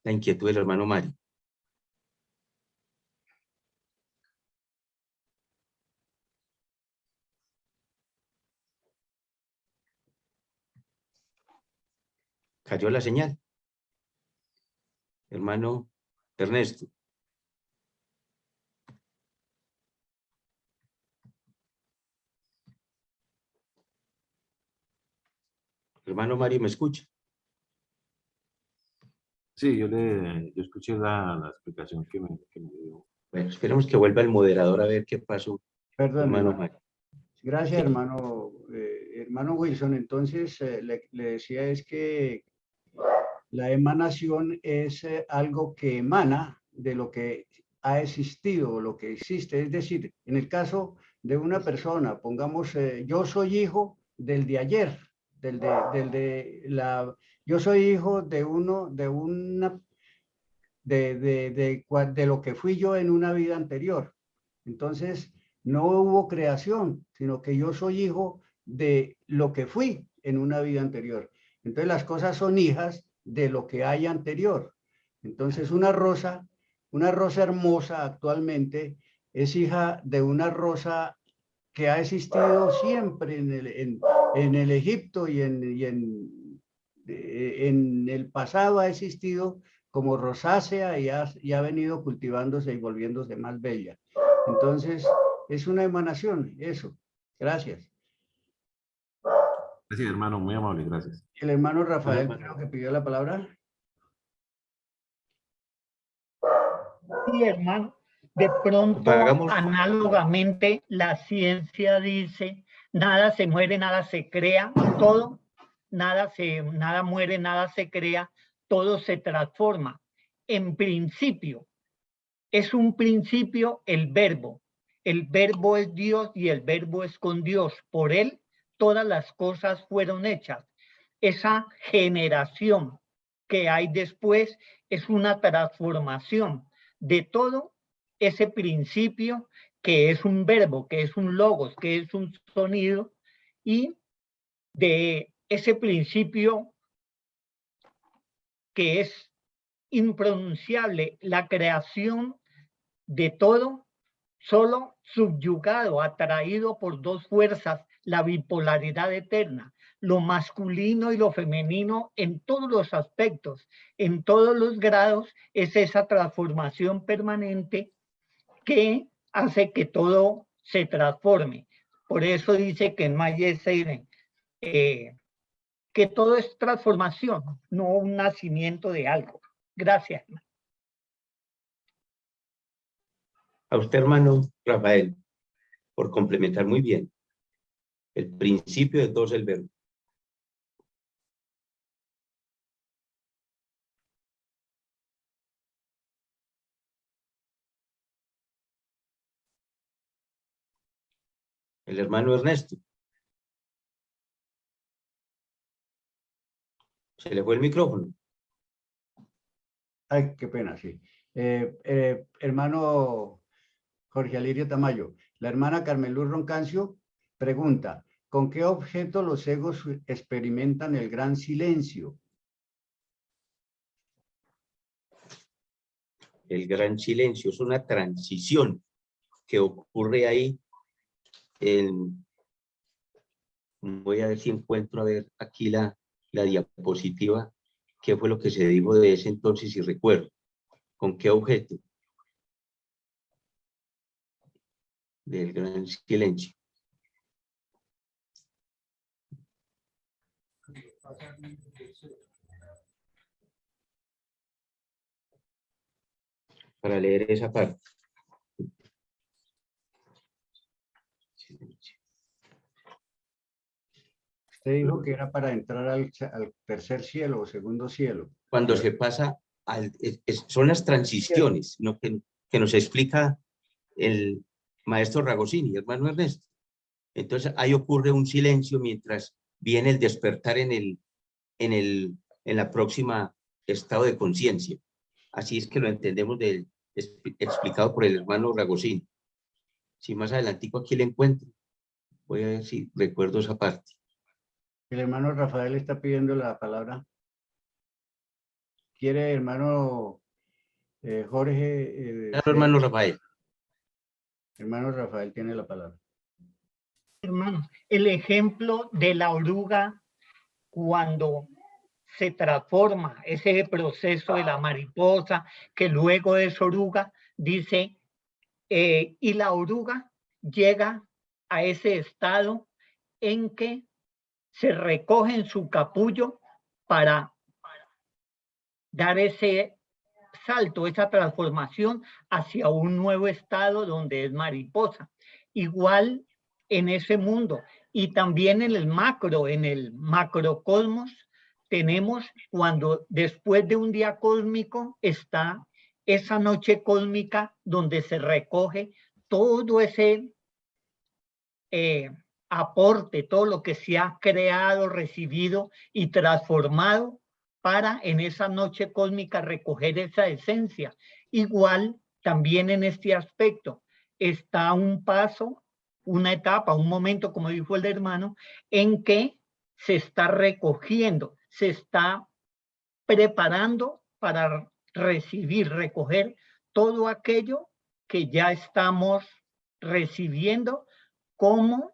la inquietud del hermano Mario? ¿Cayó la señal? Hermano Ernesto. Hermano Mario, ¿me escucha? Sí, yo escuché la explicación que me dio. Bueno, esperemos que vuelva el moderador a ver qué pasó, Perdón, hermano hermano. Mario. Gracias, Sí. hermano Wilson. Entonces, le decía es que la emanación es algo que emana de lo que ha existido o lo que existe. Es decir, en el caso de una persona, pongamos, yo soy hijo del de ayer, yo soy hijo de de lo que fui yo en una vida anterior. Entonces, no hubo creación, sino que yo soy hijo de lo que fui en una vida anterior. Entonces, las cosas son hijas de lo que hay anterior. Entonces, una rosa hermosa actualmente es hija de una rosa que ha existido siempre en el Egipto y en el pasado ha existido como rosácea y ha venido cultivándose y volviéndose más bella. Entonces, es una emanación, eso. Gracias. Gracias, hermano, muy amable, gracias. El hermano Bueno, Rafael hermano. creo que pidió la palabra. Sí, hermano. De pronto, Hagamos, análogamente, la ciencia dice, nada se muere, nada se crea, todo, nada muere, nada se crea, todo se transforma. En principio, es un principio el verbo. El verbo es Dios y el verbo es con Dios. Por él, todas las cosas fueron hechas. Esa generación que hay después es una transformación de todo ese principio que es un verbo, que es un logos, que es un sonido, y de ese principio que es impronunciable, la creación de todo, solo subyugado, atraído por dos fuerzas, la bipolaridad eterna, lo masculino y lo femenino en todos los aspectos, en todos los grados, es esa transformación permanente que hace que todo se transforme. Por eso dice que en Maya Seiden, que todo es transformación, no un nacimiento de algo. Gracias. a usted, hermano Rafael, por complementar muy bien. El principio de todo es el verbo. El hermano Ernesto. Se le fue el micrófono. Ay, qué pena, sí. Hermano Jorge Alirio Tamayo. La hermana Carmeluz Roncancio pregunta, ¿con qué objeto los egos experimentan el gran silencio? El gran silencio es una transición que ocurre ahí. Voy a ver si encuentro, a ver, aquí la diapositiva, qué fue lo que se dijo de ese entonces, si recuerdo. ¿Con qué objeto? Del gran silencio. Para leer esa parte. Usted dijo que era para entrar al tercer cielo o segundo cielo. Cuando se pasa, son las transiciones, ¿no? que nos explica el maestro Ragosini, hermano Ernesto. Entonces ahí ocurre un silencio mientras viene el despertar en la próxima estado de conciencia. Así es que lo entendemos explicado por el hermano Ragosini. Si más adelantico aquí lo encuentro, voy a ver si recuerdo esa parte. El hermano Rafael está pidiendo la palabra. ¿Quiere, hermano Jorge? Claro, hermano Rafael. Hermano Rafael tiene la palabra. Hermanos, el ejemplo de la oruga cuando se transforma, ese proceso de la mariposa, que luego es oruga, dice, y la oruga llega a ese estado en que se recoge en su capullo para dar ese salto, esa transformación hacia un nuevo estado donde es mariposa. Igual en ese mundo. Y también en el macrocosmos, tenemos cuando después de un día cósmico está esa noche cósmica donde se recoge todo ese aporte, todo lo que se ha creado, recibido y transformado para en esa noche cósmica recoger esa esencia. Igual también en este aspecto está un paso, una etapa, un momento, como dijo el hermano, en que se está recogiendo, se está preparando para recibir, recoger todo aquello que ya estamos recibiendo como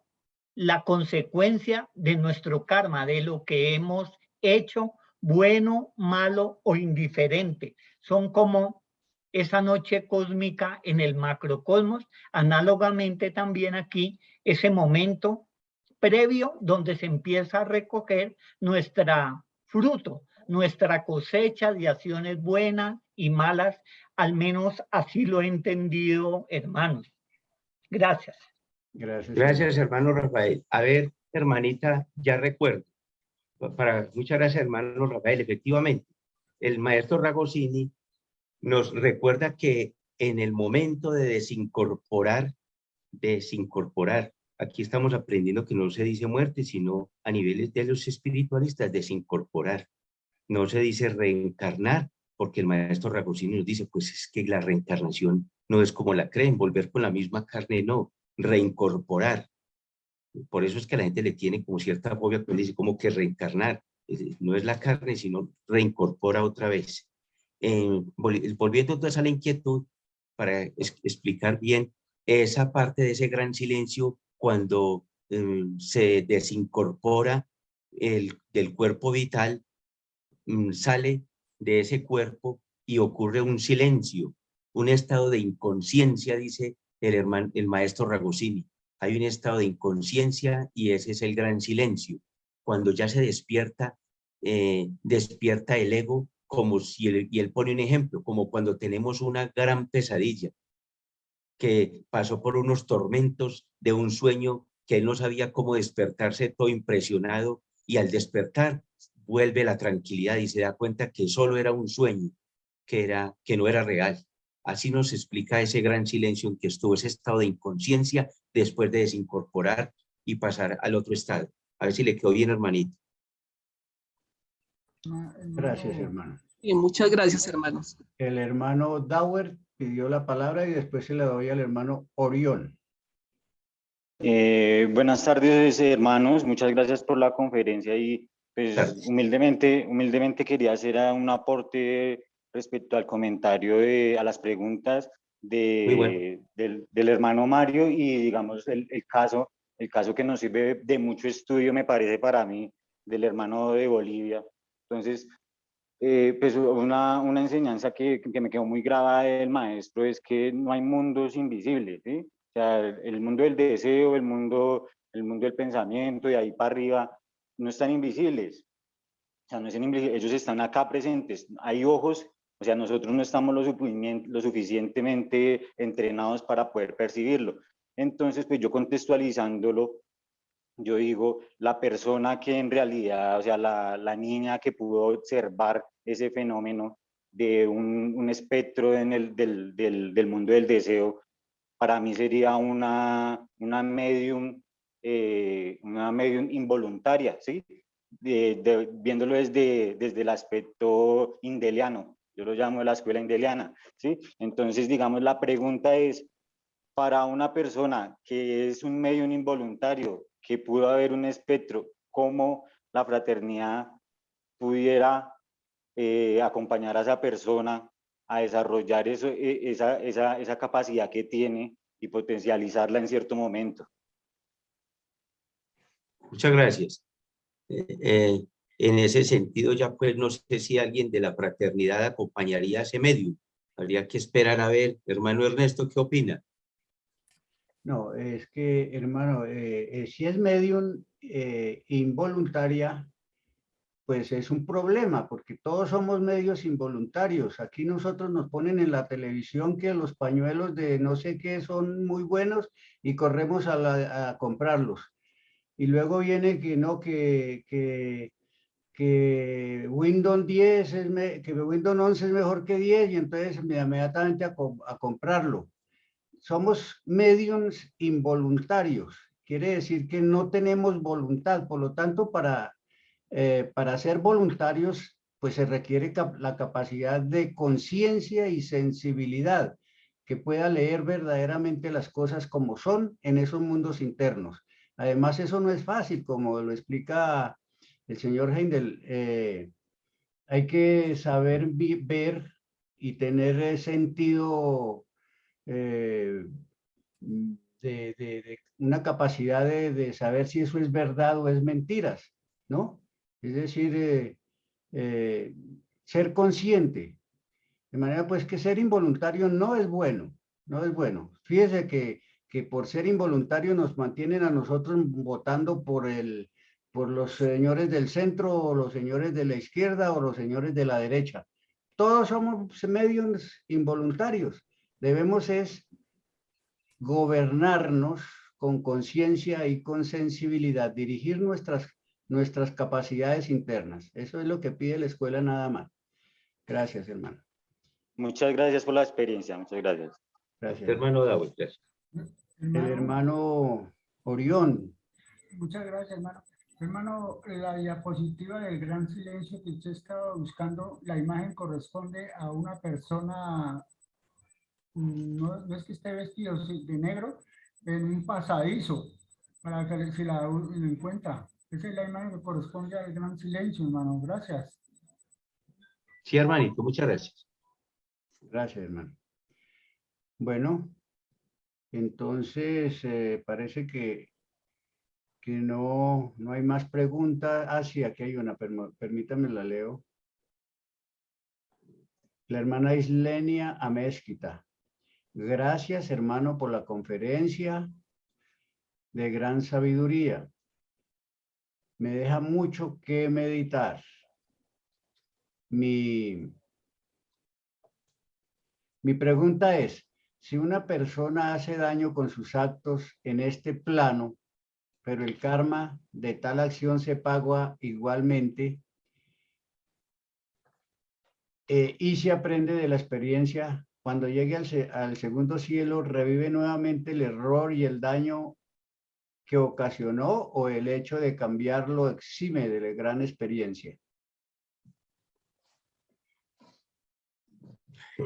la consecuencia de nuestro karma, de lo que hemos hecho, bueno, malo o indiferente. Son como esa noche cósmica en el macrocosmos, análogamente también aquí, ese momento previo donde se empieza a recoger nuestra fruto, nuestra cosecha de acciones buenas y malas, al menos así lo he entendido, hermanos. Gracias. Gracias, hermano Rafael. A ver, hermanita, ya recuerdo. Muchas gracias, hermano Rafael. Efectivamente, el maestro Ragosini nos recuerda que en el momento de desincorporar, aquí estamos aprendiendo que no se dice muerte, sino a niveles de los espiritualistas, desincorporar. No se dice reencarnar, porque el maestro Ragosini nos dice, pues es que la reencarnación no es como la creen, volver con la misma carne, no, reincorporar. Por eso es que a la gente le tiene como cierta fobia cuando dice como que reencarnar. No es la carne, sino reincorpora otra vez. Volviendo entonces a la inquietud, para explicar bien esa parte de ese gran silencio cuando se desincorpora del cuerpo vital, sale de ese cuerpo y ocurre un silencio, un estado de inconsciencia, dice el maestro Ragosini. Hay un estado de inconsciencia y ese es el gran silencio. Cuando ya se despierta, despierta el ego, como si y él pone un ejemplo, como cuando tenemos una gran pesadilla, que pasó por unos tormentos de un sueño que él no sabía cómo despertarse, todo impresionado, y al despertar vuelve la tranquilidad y se da cuenta que solo era un sueño, que no era real. Así nos explica ese gran silencio en que estuvo, ese estado de inconsciencia después de desincorporar y pasar al otro estado. A ver si le quedó bien, hermanito. Gracias, hermano. Y muchas gracias, hermanos. El hermano Dauer pidió la palabra y después se la doy al hermano Orión. Buenas tardes, hermanos. Muchas gracias por la conferencia y pues humildemente quería hacer un aporte respecto al comentario a las preguntas del hermano Mario y digamos el caso que nos sirve de mucho estudio, me parece para mí, del hermano de Bolivia. Entonces, pues una enseñanza que me quedó muy grabada del maestro es que no hay mundos invisibles, ¿sí? O sea, el mundo del deseo, el mundo del pensamiento, de ahí para arriba, no están invisibles. O sea, no están invisibles, ellos están acá presentes. Hay ojos, o sea, nosotros no estamos lo suficientemente entrenados para poder percibirlo. Entonces, pues yo contextualizándolo, yo digo, la persona que en realidad, o sea, la niña que pudo observar ese fenómeno de un espectro del mundo del deseo, para mí sería una medium involuntaria, ¿sí? Viéndolo desde el aspecto indeliano, yo lo llamo la escuela indeliana, ¿sí? Entonces, digamos, la pregunta es, para una persona que es un medium involuntario, que pudo haber un espectro, ¿cómo la fraternidad pudiera acompañar a esa persona a desarrollar esa capacidad que tiene y potencializarla en cierto momento? Muchas gracias. En ese sentido, ya pues no sé si alguien de la fraternidad acompañaría a ese medium. Habría que esperar a ver. Hermano Ernesto, ¿qué opina? No, es que, hermano, si es medium involuntaria, pues es un problema, porque todos somos medios involuntarios. Aquí nosotros nos ponen en la televisión que los pañuelos de no sé qué son muy buenos y corremos a comprarlos. Y luego viene que no, que Windows 10 que Windows 11 es mejor que 10 y entonces inmediatamente a comprarlo. Somos mediums involuntarios, quiere decir que no tenemos voluntad, por lo tanto, para ser voluntarios, pues se requiere la capacidad de conciencia y sensibilidad, que pueda leer verdaderamente las cosas como son en esos mundos internos. Además, eso no es fácil, como lo explica el señor Heindel. Hay que saber ver y tener sentido de una capacidad de saber si eso es verdad o es mentiras, ¿no? Es decir, ser consciente. De manera pues que ser involuntario no es bueno, no es bueno. Fíjese que por ser involuntario nos mantienen a nosotros votando por los señores del centro o los señores de la izquierda o los señores de la derecha. Todos somos medios involuntarios. Debemos es gobernarnos con conciencia y con sensibilidad, dirigir nuestras capacidades internas. Eso es lo que pide la escuela nada más. Gracias, hermano. Muchas gracias por la experiencia, muchas gracias. Gracias. Hermano David, gracias. El hermano Orión. Muchas gracias, hermano. Hermano, la diapositiva del gran silencio que usted estaba buscando, la imagen corresponde a una persona, no es que esté vestido de negro, en un pasadizo, para que se la encuentra. Esa es la imagen que corresponde al gran silencio, hermano. Gracias. Sí, hermanito, muchas gracias. Gracias, hermano. Bueno, entonces parece que no hay más preguntas. Ah, sí, aquí hay una, permítame la leo. La hermana Islenia Amezquita. Gracias, hermano, por la conferencia de gran sabiduría. Me deja mucho que meditar. Mi pregunta es, si una persona hace daño con sus actos en este plano, pero el karma de tal acción se paga igualmente, y se aprende de la experiencia, cuando llegue al segundo cielo, revive nuevamente el error y el daño que ocasionó, o el hecho de cambiarlo exime de la gran experiencia.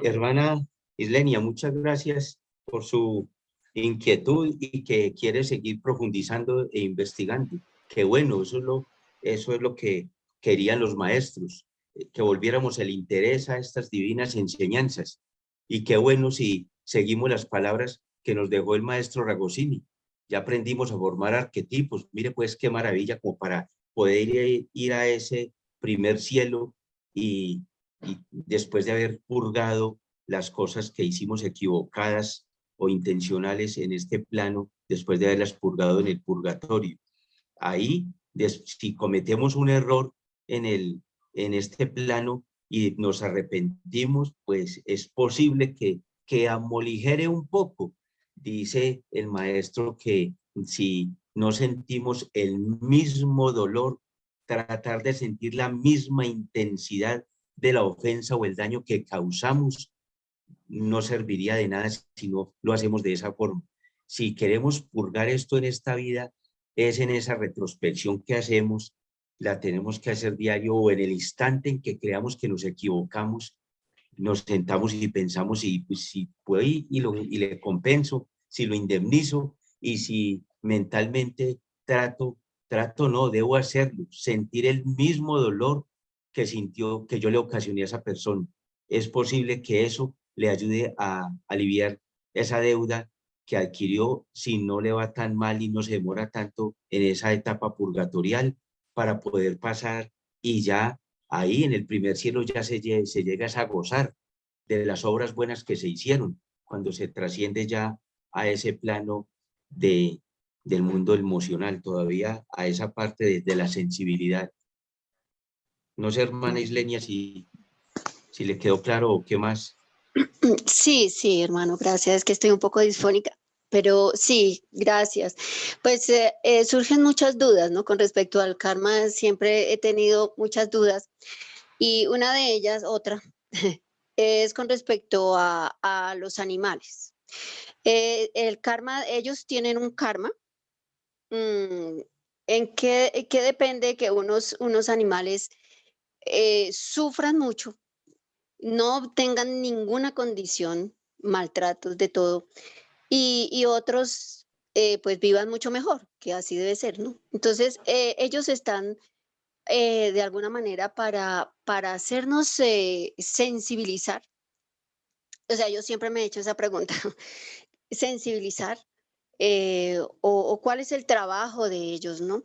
Hermana Islenia, muchas gracias por su inquietud y que quiere seguir profundizando e investigando. Qué bueno, eso es lo que querían los maestros, que volviéramos el interés a estas divinas enseñanzas. Y qué bueno si seguimos las palabras que nos dejó el maestro Ragosini. Ya aprendimos a formar arquetipos. Mire pues qué maravilla como para poder ir a ese primer cielo y después de haber purgado las cosas que hicimos equivocadas o intencionales en este plano, después de haberlas purgado en el purgatorio. Ahí, si cometemos un error en este plano y nos arrepentimos, pues es posible que amoligere un poco. Dice el maestro que si no sentimos el mismo dolor, tratar de sentir la misma intensidad de la ofensa o el daño que causamos no serviría de nada si no lo hacemos de esa forma. Si queremos purgar esto en esta vida, es en esa retrospección que hacemos, la tenemos que hacer diario o en el instante en que creamos que nos equivocamos, nos sentamos y pensamos y pues, si puedo y le compenso, si lo indemnizo y si mentalmente trato no, debo hacerlo, sentir el mismo dolor que sintió, que yo le ocasioné a esa persona. Es posible que eso le ayude a aliviar esa deuda que adquirió si no le va tan mal y no se demora tanto en esa etapa purgatorial para poder pasar y ya ahí en el primer cielo ya se llega a gozar de las obras buenas que se hicieron cuando se trasciende ya a ese plano del mundo emocional, todavía a esa parte de la sensibilidad. No sé, hermana Islenia, si le quedó claro o qué más. Sí, sí, hermano, gracias. Es que estoy un poco disfónica, pero sí, gracias. Pues surgen muchas dudas, ¿no? Con respecto al karma, siempre he tenido muchas dudas y una de ellas, otra, es con respecto a los animales. El karma, ellos tienen un karma. ¿En qué depende que unos animales sufran mucho, no tengan ninguna condición, maltratos de todo, y otros pues vivan mucho mejor, que así debe ser, ¿no? Entonces, ellos están de alguna manera para hacernos sensibilizar. O sea, yo siempre me he hecho esa pregunta, sensibilizar, o cuál es el trabajo de ellos, ¿no?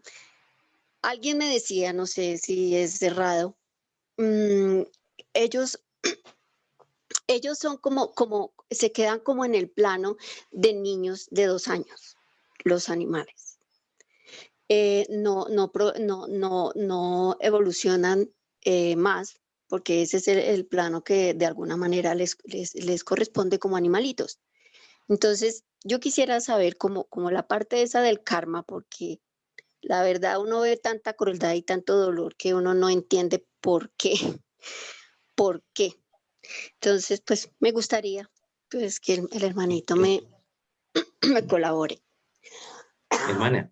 Alguien me decía, no sé si es errado, ellos son como, se quedan como en el plano de niños de 2 años, los animales. No evolucionan más, porque ese es el plano que de alguna manera les corresponde como animalitos. Entonces, yo quisiera saber como la parte esa del karma, porque la verdad uno ve tanta crueldad y tanto dolor que uno no entiende por qué. ¿Por qué? Entonces, pues me gustaría pues, que el hermanito me colabore. Hermana,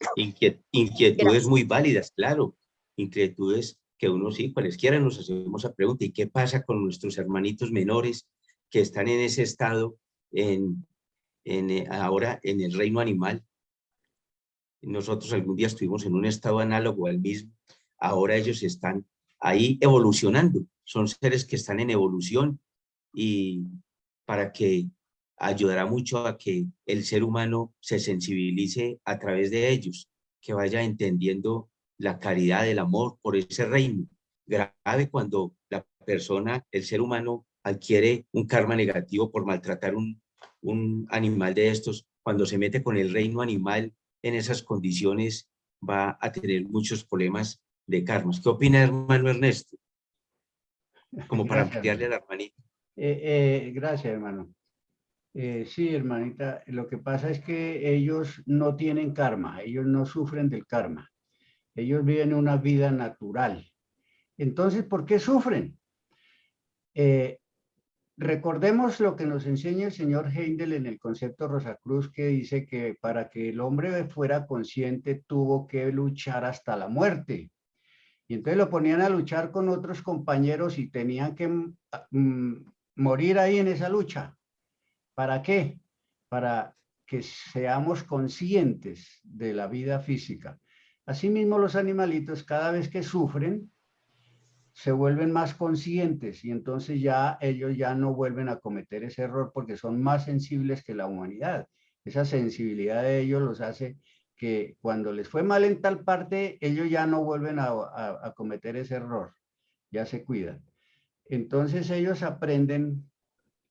inquietudes muy válidas, claro. Inquietudes que uno sí, cualesquiera nos hacemos esa pregunta. ¿Y qué pasa con nuestros hermanitos menores que están en ese estado ahora en el reino animal? Nosotros algún día estuvimos en un estado análogo al mismo. Ahora ellos están ahí evolucionando. Son seres que están en evolución y para que ayudará mucho a que el ser humano se sensibilice a través de ellos, que vaya entendiendo la caridad, el amor por ese reino. Grave cuando la persona, el ser humano, adquiere un karma negativo por maltratar un animal de estos. Cuando se mete con el reino animal en esas condiciones, va a tener muchos problemas de karmas. ¿Qué opina, hermano Ernesto? Como para ampliarle a la hermanita. Gracias, hermano. Sí, hermanita, lo que pasa es que ellos no tienen karma, ellos no sufren del karma. Ellos viven una vida natural. Entonces, ¿por qué sufren? Recordemos lo que nos enseña el señor Heindel en el concepto Rosacruz, que dice que para que el hombre fuera consciente tuvo que luchar hasta la muerte. Y entonces lo ponían a luchar con otros compañeros y tenían que morir ahí en esa lucha. ¿Para qué? Para que seamos conscientes de la vida física. Asimismo, los animalitos, cada vez que sufren, se vuelven más conscientes y entonces ya ellos ya no vuelven a cometer ese error porque son más sensibles que la humanidad. Esa sensibilidad de ellos los hace que cuando les fue mal en tal parte, ellos ya no vuelven a cometer ese error, ya se cuidan. Entonces ellos aprenden,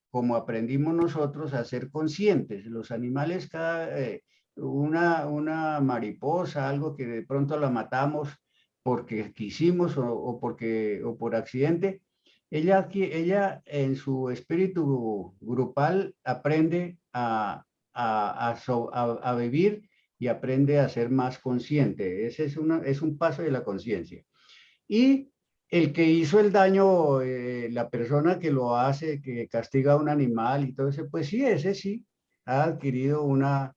como aprendimos nosotros, a ser conscientes. Los animales, una mariposa, algo que de pronto la matamos porque quisimos o por accidente, ella en su espíritu grupal aprende a vivir y aprende a ser más consciente. Ese es un paso de la conciencia. Y el que hizo el daño, la persona que lo hace, que castiga a un animal y todo eso, pues sí, ese sí ha adquirido una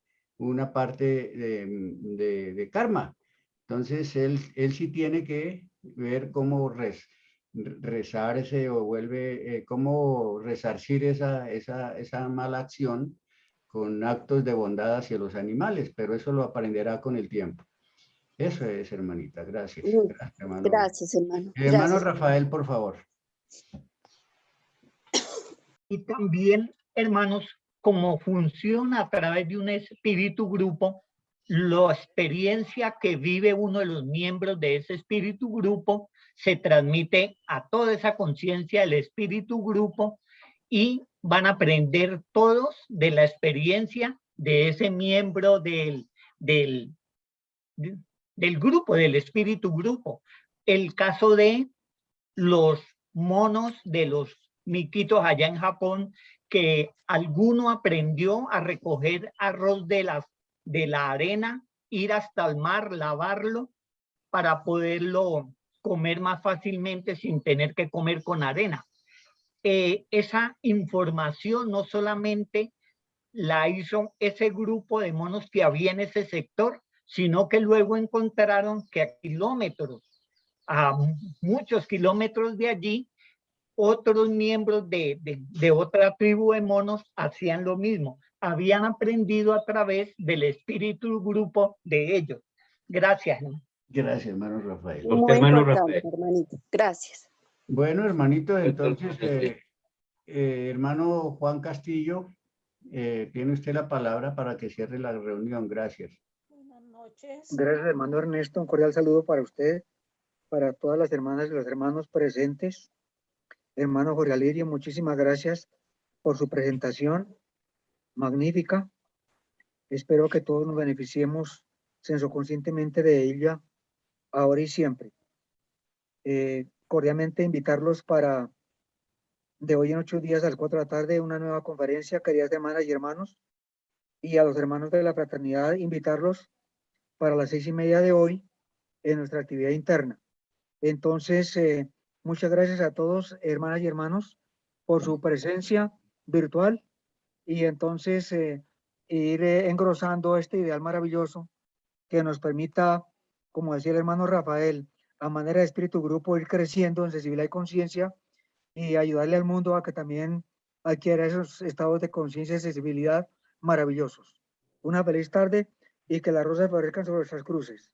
parte de karma. Entonces, él sí tiene que ver cómo rezarse o cómo resarcir esa mala acción con actos de bondad hacia los animales, pero eso lo aprenderá con el tiempo. Eso es, hermanita. Gracias. Gracias, hermano. Gracias, hermano. Hermano Gracias. Rafael, por favor. Y también, hermanos, como funciona a través de un espíritu grupo, la experiencia que vive uno de los miembros de ese espíritu grupo se transmite a toda esa conciencia del espíritu grupo y van a aprender todos de la experiencia de ese miembro del grupo, del espíritu grupo. El caso de los monos de los miquitos allá en Japón, que alguno aprendió a recoger arroz de la arena, ir hasta el mar, lavarlo, para poderlo comer más fácilmente sin tener que comer con arena. Esa información no solamente la hizo ese grupo de monos que había en ese sector, sino que luego encontraron que a muchos kilómetros de allí, otros miembros de otra tribu de monos hacían lo mismo. Habían aprendido a través del espíritu grupo de ellos. Gracias. Gracias, hermano Rafael. Muy importante, hermanito. Gracias. Bueno, hermanito, entonces, hermano Juan Castillo, tiene usted la palabra para que cierre la reunión. Gracias. Buenas noches. Gracias, hermano Ernesto. Un cordial saludo para usted, para todas las hermanas y los hermanos presentes. Hermano Jorge Alirio, muchísimas gracias por su presentación magnífica. Espero que todos nos beneficiemos sensoconscientemente de ella, ahora y siempre. Cordialmente invitarlos para de hoy en 8 días a las 4 de la tarde una nueva conferencia, queridas hermanas y hermanos, y a los hermanos de la fraternidad invitarlos para las 6:30 de hoy en nuestra actividad interna. Entonces, muchas gracias a todos, hermanas y hermanos, por su presencia virtual y entonces ir engrosando este ideal maravilloso que nos permita, como decía el hermano Rafael, a manera de espíritu grupo, ir creciendo en sensibilidad y conciencia y ayudarle al mundo a que también adquiera esos estados de conciencia y sensibilidad maravillosos. Una feliz tarde y que las rosas florezcan sobre nuestras cruces.